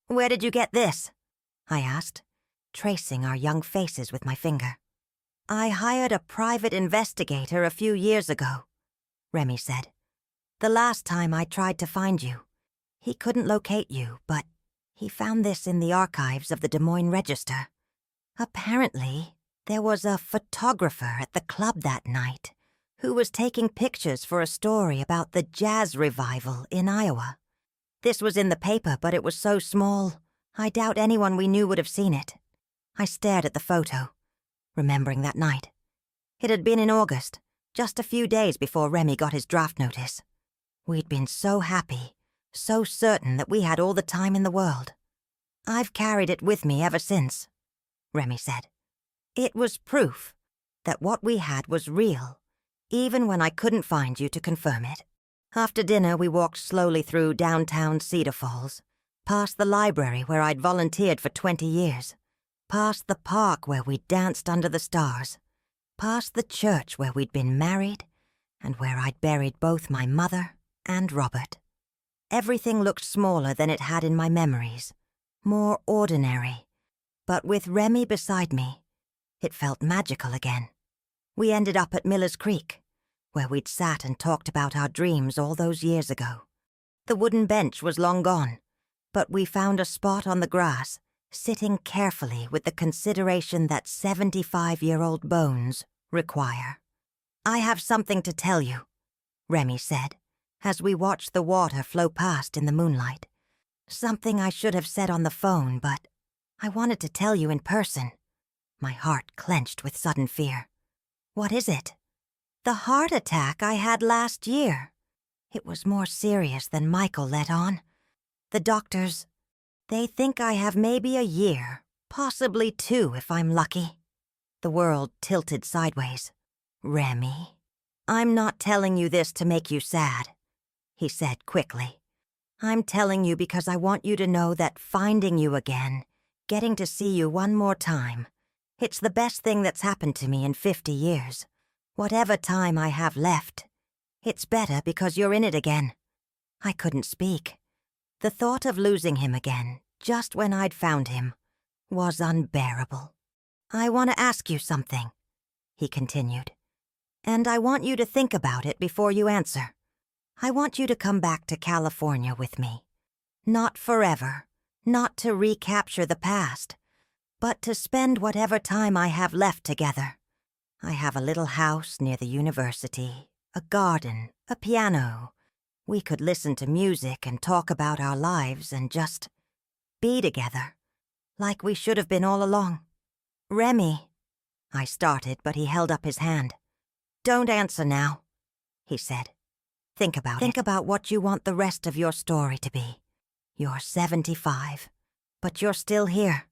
"Where did you get this?" I asked, tracing our young faces with my finger. "I hired a private investigator a few years ago," Remy said. "The last time I tried to find you, he couldn't locate you, but he found this in the archives of the Des Moines Register. Apparently, there was a photographer at the club that night who was taking pictures for a story about the jazz revival in Iowa. This was in the paper, but it was so small, I doubt anyone we knew would have seen it." I stared at the photo, remembering that night. It had been in August, just a few days before Remy got his draft notice. We'd been so happy, so certain that we had all the time in the world. "I've carried it with me ever since," Remy said. "It was proof that what we had was real, even when I couldn't find you to confirm it." After dinner, we walked slowly through downtown Cedar Falls, past the library where I'd volunteered for 20 years, past the park where we'd danced under the stars, past the church where we'd been married, and where I'd buried both my mother and Robert. Everything looked smaller than it had in my memories, more ordinary. But with Remy beside me, it felt magical again. We ended up at Miller's Creek, where we'd sat and talked about our dreams all those years ago. The wooden bench was long gone, but we found a spot on the grass, sitting carefully with the consideration that 75-year-old bones require. "I have something to tell you," Remy said, as we watched the water flow past in the moonlight. "Something I should have said on the phone, but I wanted to tell you in person." My heart clenched with sudden fear. "What is it?" "The heart attack I had last year. It was more serious than Michael let on. The doctors, they think I have maybe a year, possibly 2 if I'm lucky." The world tilted sideways. "Remy, I'm not telling you this to make you sad," he said quickly. "I'm telling you because I want you to know that finding you again, getting to see you one more time, it's the best thing that's happened to me in 50 years. Whatever time I have left, it's better because you're in it again." I couldn't speak. The thought of losing him again, just when I'd found him, was unbearable. "I want to ask you something," he continued, "and I want you to think about it before you answer. I want you to come back to California with me. Not forever, not to recapture the past, but to spend whatever time I have left together. I have a little house near the university, a garden, a piano, We could listen to music and talk about our lives and just be together, like we should have been all along. Remy, I started, but he held up his hand. Don't answer now, he said. Think about it. Think about what you want the rest of your story to be. You're 75, but you're still here,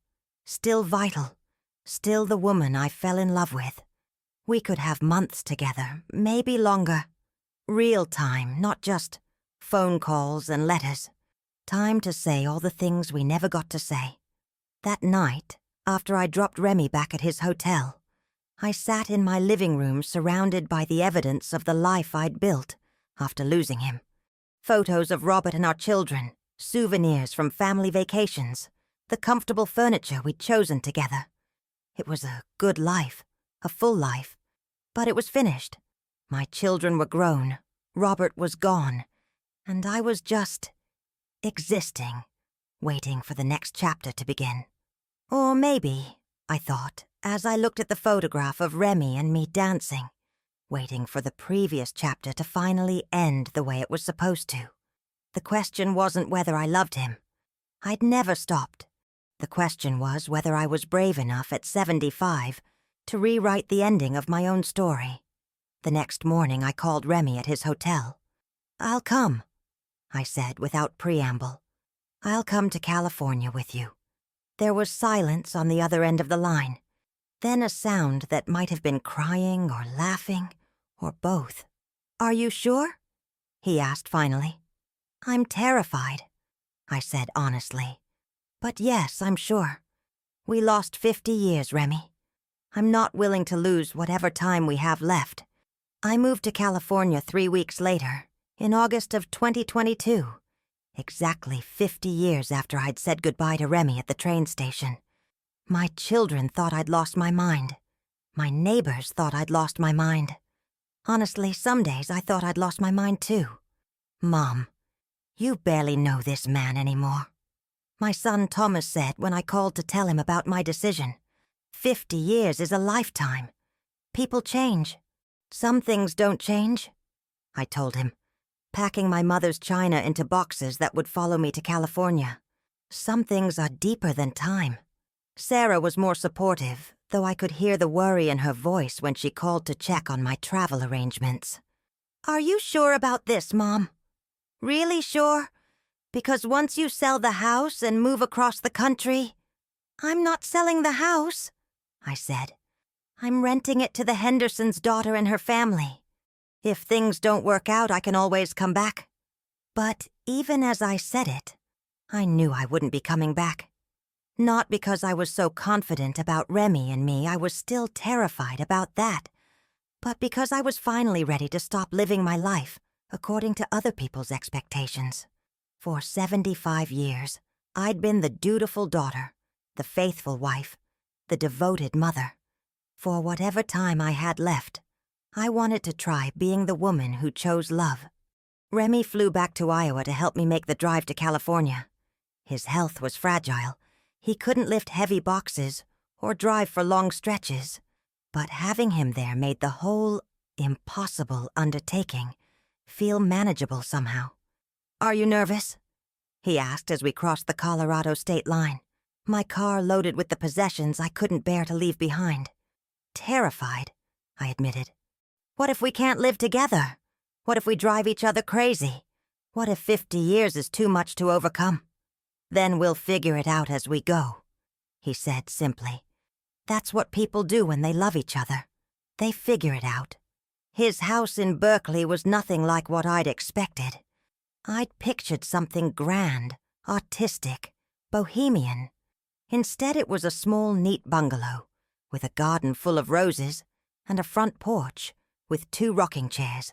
still vital, still the woman I fell in love with. We could have months together, maybe longer. Real time, not just phone calls and letters. Time to say all the things we never got to say. That night, after I dropped Remy back at his hotel, I sat in my living room surrounded by the evidence of the life I'd built after losing him. Photos of Robert and our children, souvenirs from family vacations, the comfortable furniture we'd chosen together. It was a good life, a full life, but it was finished. My children were grown, Robert was gone, and I was just existing, waiting for the next chapter to begin. Or maybe, I thought, as I looked at the photograph of Remy and me dancing, waiting for the previous chapter to finally end the way it was supposed to. The question wasn't whether I loved him. I'd never stopped. The question was whether I was brave enough at 75 to rewrite the ending of my own story. The next morning I called Remy at his hotel. I'll come, I said without preamble. I'll come to California with you. There was silence on the other end of the line, then a sound that might have been crying or laughing, or both. Are you sure? He asked finally. I'm terrified, I said honestly. But yes, I'm sure. We lost 50 years, Remy. I'm not willing to lose whatever time we have left. I moved to California 3 weeks later, in August of 2022, exactly 50 years after I'd said goodbye to Remy at the train station. My children thought I'd lost my mind. My neighbors thought I'd lost my mind. Honestly, some days I thought I'd lost my mind too. Mom, you barely know this man anymore. My son Thomas said when I called to tell him about my decision, 50 years is a lifetime. People change. Some things don't change, I told him, packing my mother's china into boxes that would follow me to California. Some things are deeper than time. Sarah was more supportive, though I could hear the worry in her voice when she called to check on my travel arrangements. Are you sure about this, Mom? Really sure? Because once you sell the house and move across the country... I'm not selling the house, I said. I'm renting it to the Hendersons' daughter and her family. If things don't work out, I can always come back. But even as I said it, I knew I wouldn't be coming back. Not because I was so confident about Remy and me, I was still terrified about that, but because I was finally ready to stop living my life according to other people's expectations. For 75 years, I'd been the dutiful daughter, the faithful wife, the devoted mother. For whatever time I had left, I wanted to try being the woman who chose love. Remy flew back to Iowa to help me make the drive to California. His health was fragile. He couldn't lift heavy boxes or drive for long stretches, but having him there made the whole impossible undertaking feel manageable somehow. Are you nervous? He asked as we crossed the Colorado state line, my car loaded with the possessions I couldn't bear to leave behind. Terrified, I admitted. What if we can't live together? What if we drive each other crazy? What if 50 years is too much to overcome? Then we'll figure it out as we go, he said simply. That's what people do when they love each other. They figure it out. His house in Berkeley was nothing like what I'd expected. I'd pictured something grand, artistic, bohemian. Instead, it was a small, neat bungalow, with a garden full of roses and a front porch with 2 rocking chairs.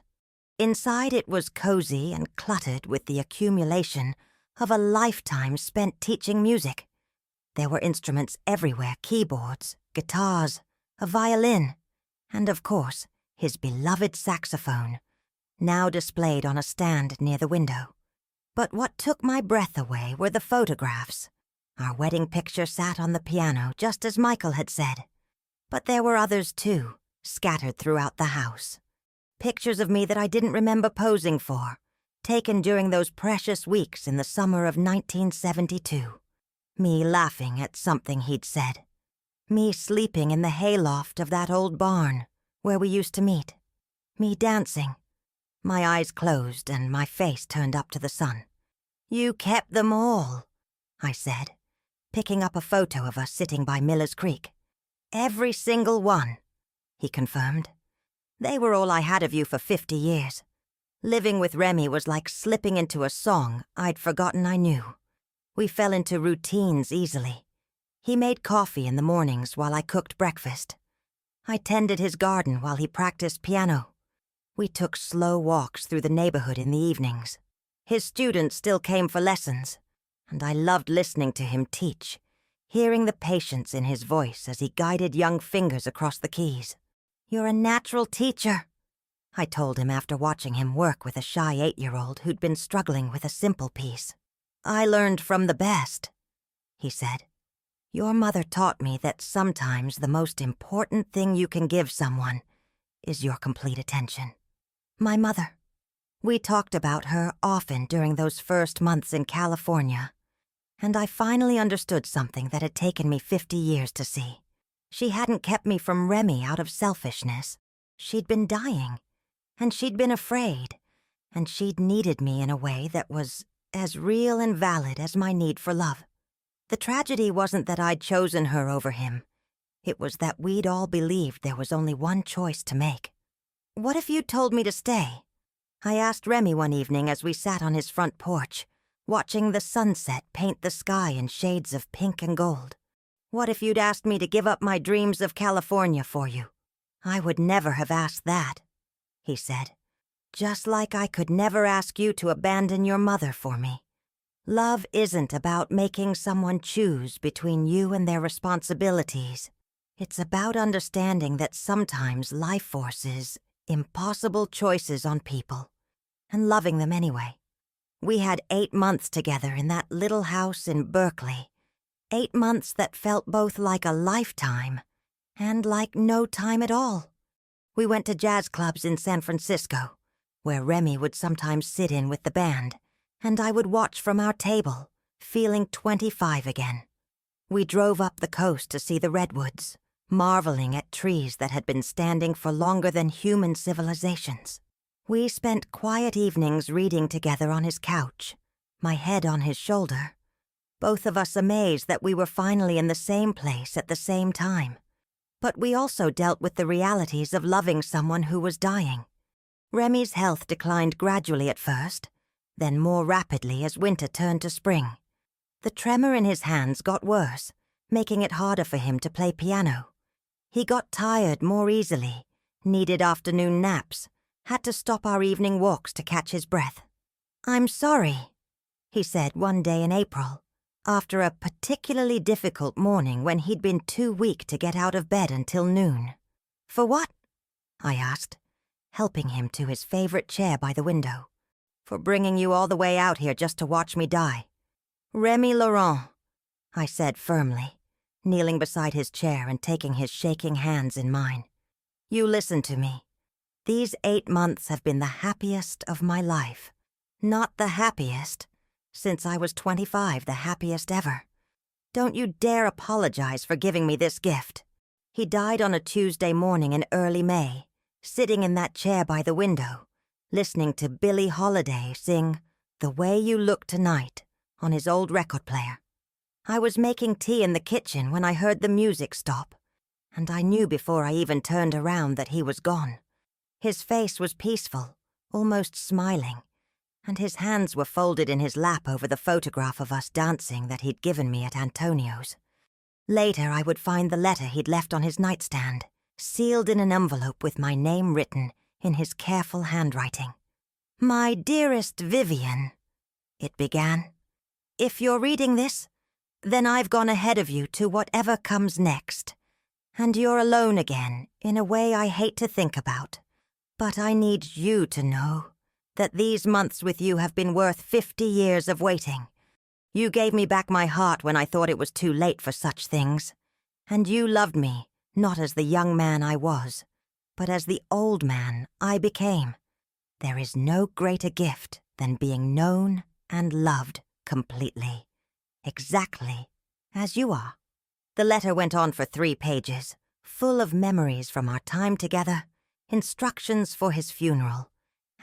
Inside, it was cozy and cluttered with the accumulation of a lifetime spent teaching music. There were instruments everywhere, keyboards, guitars, a violin, and of course, his beloved saxophone, now displayed on a stand near the window. But what took my breath away were the photographs. Our wedding picture sat on the piano, just as Michael had said. But there were others too, scattered throughout the house. Pictures of me that I didn't remember posing for, taken during those precious weeks in the summer of 1972. Me laughing at something he'd said. Me sleeping in the hayloft of that old barn where we used to meet. Me dancing. My eyes closed and my face turned up to the sun. "You kept them all," I said, picking up a photo of us sitting by Miller's Creek. "Every single one," he confirmed. "They were all I had of you for 50 years. Living with Remy was like slipping into a song I'd forgotten I knew. We fell into routines easily. He made coffee in the mornings while I cooked breakfast. I tended his garden while he practiced piano. We took slow walks through the neighborhood in the evenings. His students still came for lessons, and I loved listening to him teach, hearing the patience in his voice as he guided young fingers across the keys. "You're a natural teacher," I told him after watching him work with a shy 8-year-old who'd been struggling with a simple piece. "I learned from the best," he said. "Your mother taught me that sometimes the most important thing you can give someone is your complete attention." My mother. We talked about her often during those first months in California, and I finally understood something that had taken me 50 years to see. She hadn't kept me from Remy out of selfishness. She'd been dying, and she'd been afraid, and she'd needed me in a way that was as real and valid as my need for love. The tragedy wasn't that I'd chosen her over him. It was that we'd all believed there was only one choice to make. "What if you told me to stay?" I asked Remy one evening as we sat on his front porch, watching the sunset paint the sky in shades of pink and gold. "What if you'd asked me to give up my dreams of California for you?" "I would never have asked that," he said. "Just like I could never ask you to abandon your mother for me. Love isn't about making someone choose between you and their responsibilities. It's about understanding that sometimes life forces impossible choices on people, and loving them anyway." We had 8 months together in that little house in Berkeley. 8 months that felt both like a lifetime and like no time at all. We went to jazz clubs in San Francisco, where Remy would sometimes sit in with the band, and I would watch from our table, feeling 25 again. We drove up the coast to see the redwoods, marveling at trees that had been standing for longer than human civilizations. We spent quiet evenings reading together on his couch, my head on his shoulder, both of us amazed that we were finally in the same place at the same time. But we also dealt with the realities of loving someone who was dying. Remy's health declined gradually at first, then more rapidly as winter turned to spring. The tremor in his hands got worse, making it harder for him to play piano. He got tired more easily, needed afternoon naps, had to stop our evening walks to catch his breath. "I'm sorry," he said one day in April, after a particularly difficult morning when he'd been too weak to get out of bed until noon. "For what?" I asked, helping him to his favorite chair by the window. "For bringing you all the way out here just to watch me die." "Remy Laurent," I said firmly, kneeling beside his chair and taking his shaking hands in mine. "You listen to me. These 8 months have been the happiest of my life. Not the happiest. Since I was 25, the happiest ever. Don't you dare apologize for giving me this gift." He died on a Tuesday morning in early May, sitting in that chair by the window, listening to Billie Holiday sing "The Way You Look Tonight" on his old record player. I was making tea in the kitchen when I heard the music stop, and I knew before I even turned around that he was gone. His face was peaceful, almost smiling, and his hands were folded in his lap over the photograph of us dancing that he'd given me at Antonio's. Later, I would find the letter he'd left on his nightstand, sealed in an envelope with my name written in his careful handwriting. "My dearest Vivian," it began. "If you're reading this, then I've gone ahead of you to whatever comes next, and you're alone again in a way I hate to think about. But I need you to know that these months with you have been worth 50 years of waiting. You gave me back my heart when I thought it was too late for such things, and you loved me not as the young man I was, but as the old man I became. There is no greater gift than being known and loved completely, exactly as you are. The letter went on for 3 pages, full of memories from our time together, instructions for his funeral,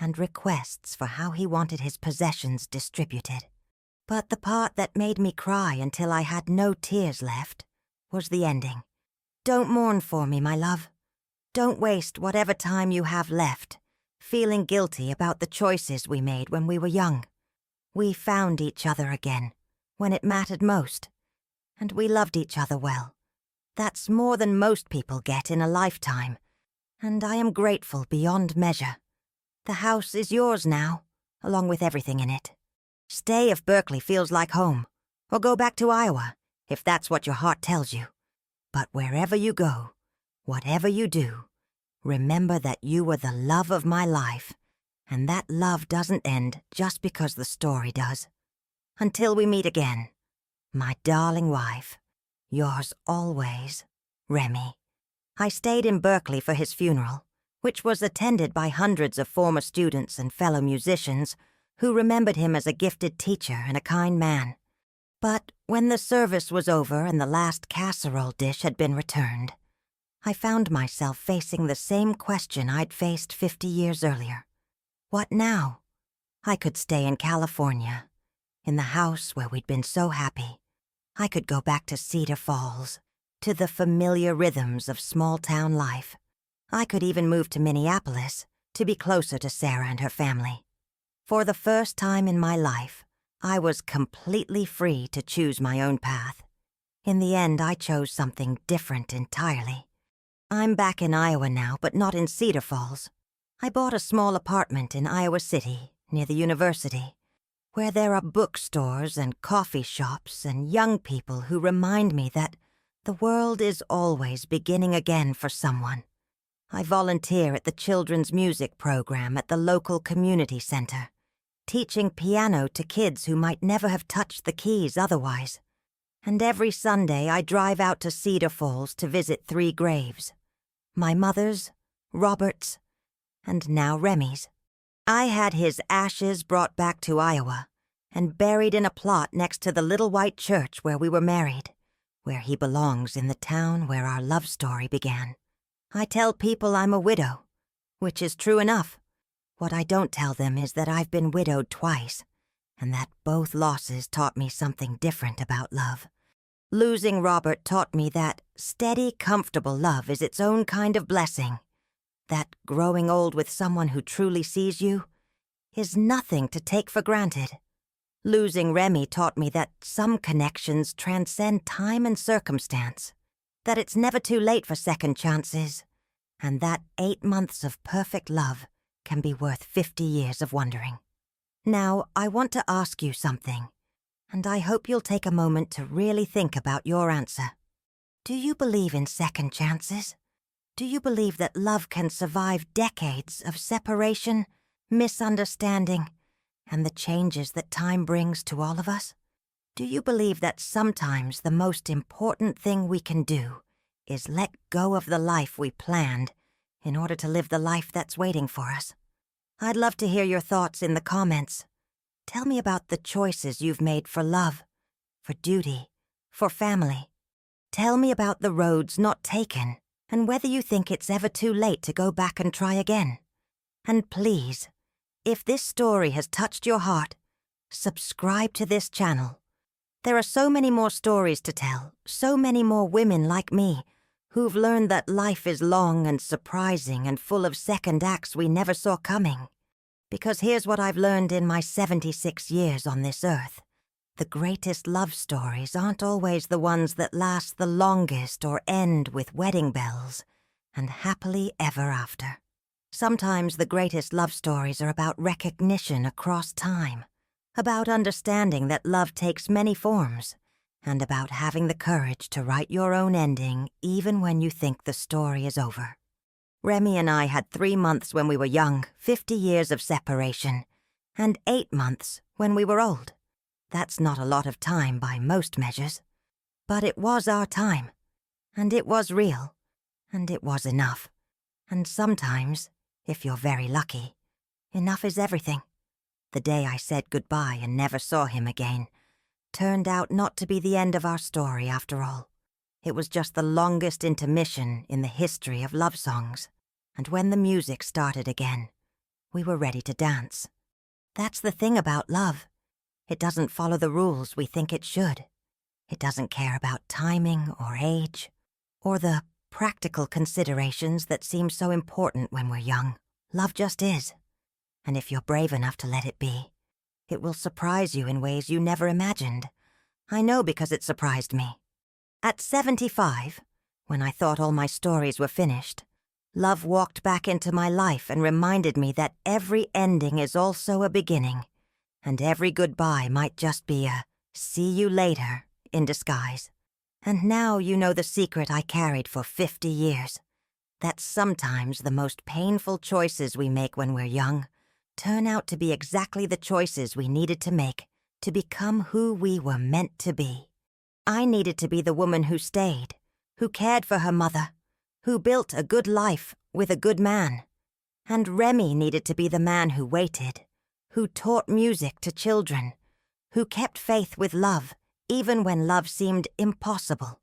and requests for how he wanted his possessions distributed. But the part that made me cry until I had no tears left was the ending. Don't mourn for me, my love. Don't waste whatever time you have left feeling guilty about the choices we made when we were young. We found each other again when it mattered most, and we loved each other well. That's more than most people get in a lifetime, and I am grateful beyond measure. The house is yours now, along with everything in it. Stay if Berkeley feels like home, or go back to Iowa if that's what your heart tells you. But wherever you go, whatever you do, remember that you were the love of my life, and that love doesn't end just because the story does. Until we meet again, my darling wife, yours always, Remy. I stayed in Berkeley for his funeral, which was attended by hundreds of former students and fellow musicians who remembered him as a gifted teacher and a kind man. But when the service was over and the last casserole dish had been returned, I found myself facing the same question I'd faced 50 years earlier. What now? I could stay in California, in the house where we'd been so happy. I could go back to Cedar Falls, to the familiar rhythms of small-town life. I could even move to Minneapolis to be closer to Sarah and her family. For the first time in my life, I was completely free to choose my own path. In the end, I chose something different entirely. I'm back in Iowa now, but not in Cedar Falls. I bought a small apartment in Iowa City, near the university, where there are bookstores and coffee shops and young people who remind me that the world is always beginning again for someone. I volunteer at the children's music program at the local community center, teaching piano to kids who might never have touched the keys otherwise. And every Sunday I drive out to Cedar Falls to visit 3 graves. My mother's, Robert's, and now Remy's. I had his ashes brought back to Iowa and buried in a plot next to the little white church where we were married, where he belongs in the town where our love story began. I tell people I'm a widow, which is true enough. What I don't tell them is that I've been widowed twice, and that both losses taught me something different about love. Losing Robert taught me that steady, comfortable love is its own kind of blessing, that growing old with someone who truly sees you is nothing to take for granted. Losing Remy taught me that some connections transcend time and circumstance, that it's never too late for second chances, and that 8 months of perfect love can be worth 50 years of wondering. Now, I want to ask you something, and I hope you'll take a moment to really think about your answer. Do you believe in second chances? Do you believe that love can survive decades of separation, misunderstanding, and the changes that time brings to all of us? Do you believe that sometimes the most important thing we can do is let go of the life we planned in order to live the life that's waiting for us? I'd love to hear your thoughts in the comments. Tell me about the choices you've made for love, for duty, for family. Tell me about the roads not taken, and whether you think it's ever too late to go back and try again. And please, if this story has touched your heart, subscribe to this channel. There are so many more stories to tell, so many more women like me who've learned that life is long and surprising and full of second acts we never saw coming. Because here's what I've learned in my 76 years on this earth. The greatest love stories aren't always the ones that last the longest or end with wedding bells and happily ever after. Sometimes the greatest love stories are about recognition across time, about understanding that love takes many forms, and about having the courage to write your own ending even when you think the story is over. Remy and I had 3 months when we were young, 50 years of separation, and 8 months when we were old. That's not a lot of time by most measures. But it was our time, and it was real, and it was enough. And sometimes, if you're very lucky, enough is everything. the day I said goodbye and never saw him again, turned out not to be the end of our story after all. It was just the longest intermission in the history of love songs. And when the music started again, we were ready to dance. That's the thing about love. It doesn't follow the rules we think it should. It doesn't care about timing or age, or the practical considerations that seem so important when we're young. Love just is. And if you're brave enough to let it be, it will surprise you in ways you never imagined. I know because it surprised me. At 75, when I thought all my stories were finished, love walked back into my life and reminded me that every ending is also a beginning, and every goodbye might just be a "see you later" in disguise. And now you know the secret I carried for 50 years, that sometimes the most painful choices we make when we're young turn out to be exactly the choices we needed to make to become who we were meant to be. I needed to be the woman who stayed, who cared for her mother, who built a good life with a good man. And Remy needed to be the man who waited, who taught music to children, who kept faith with love, even when love seemed impossible.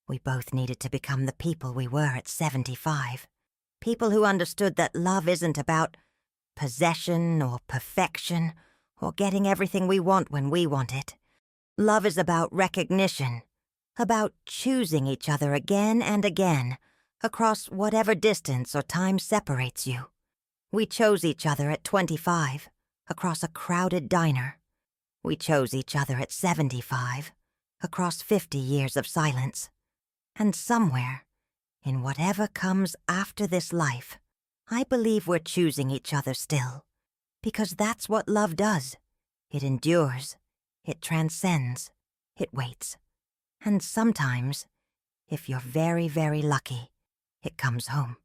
We both needed to become the people we were at 75. People who understood that love isn't about possession or perfection or getting everything we want when we want it. Love is about recognition, about choosing each other again and again, across whatever distance or time separates you. We chose each other at 25, across a crowded diner. We chose each other at 75, across 50 years of silence. And somewhere, in whatever comes after this life, I believe we're choosing each other still, because that's what love does. It endures, it transcends, it waits. And sometimes, if you're very, very lucky, it comes home.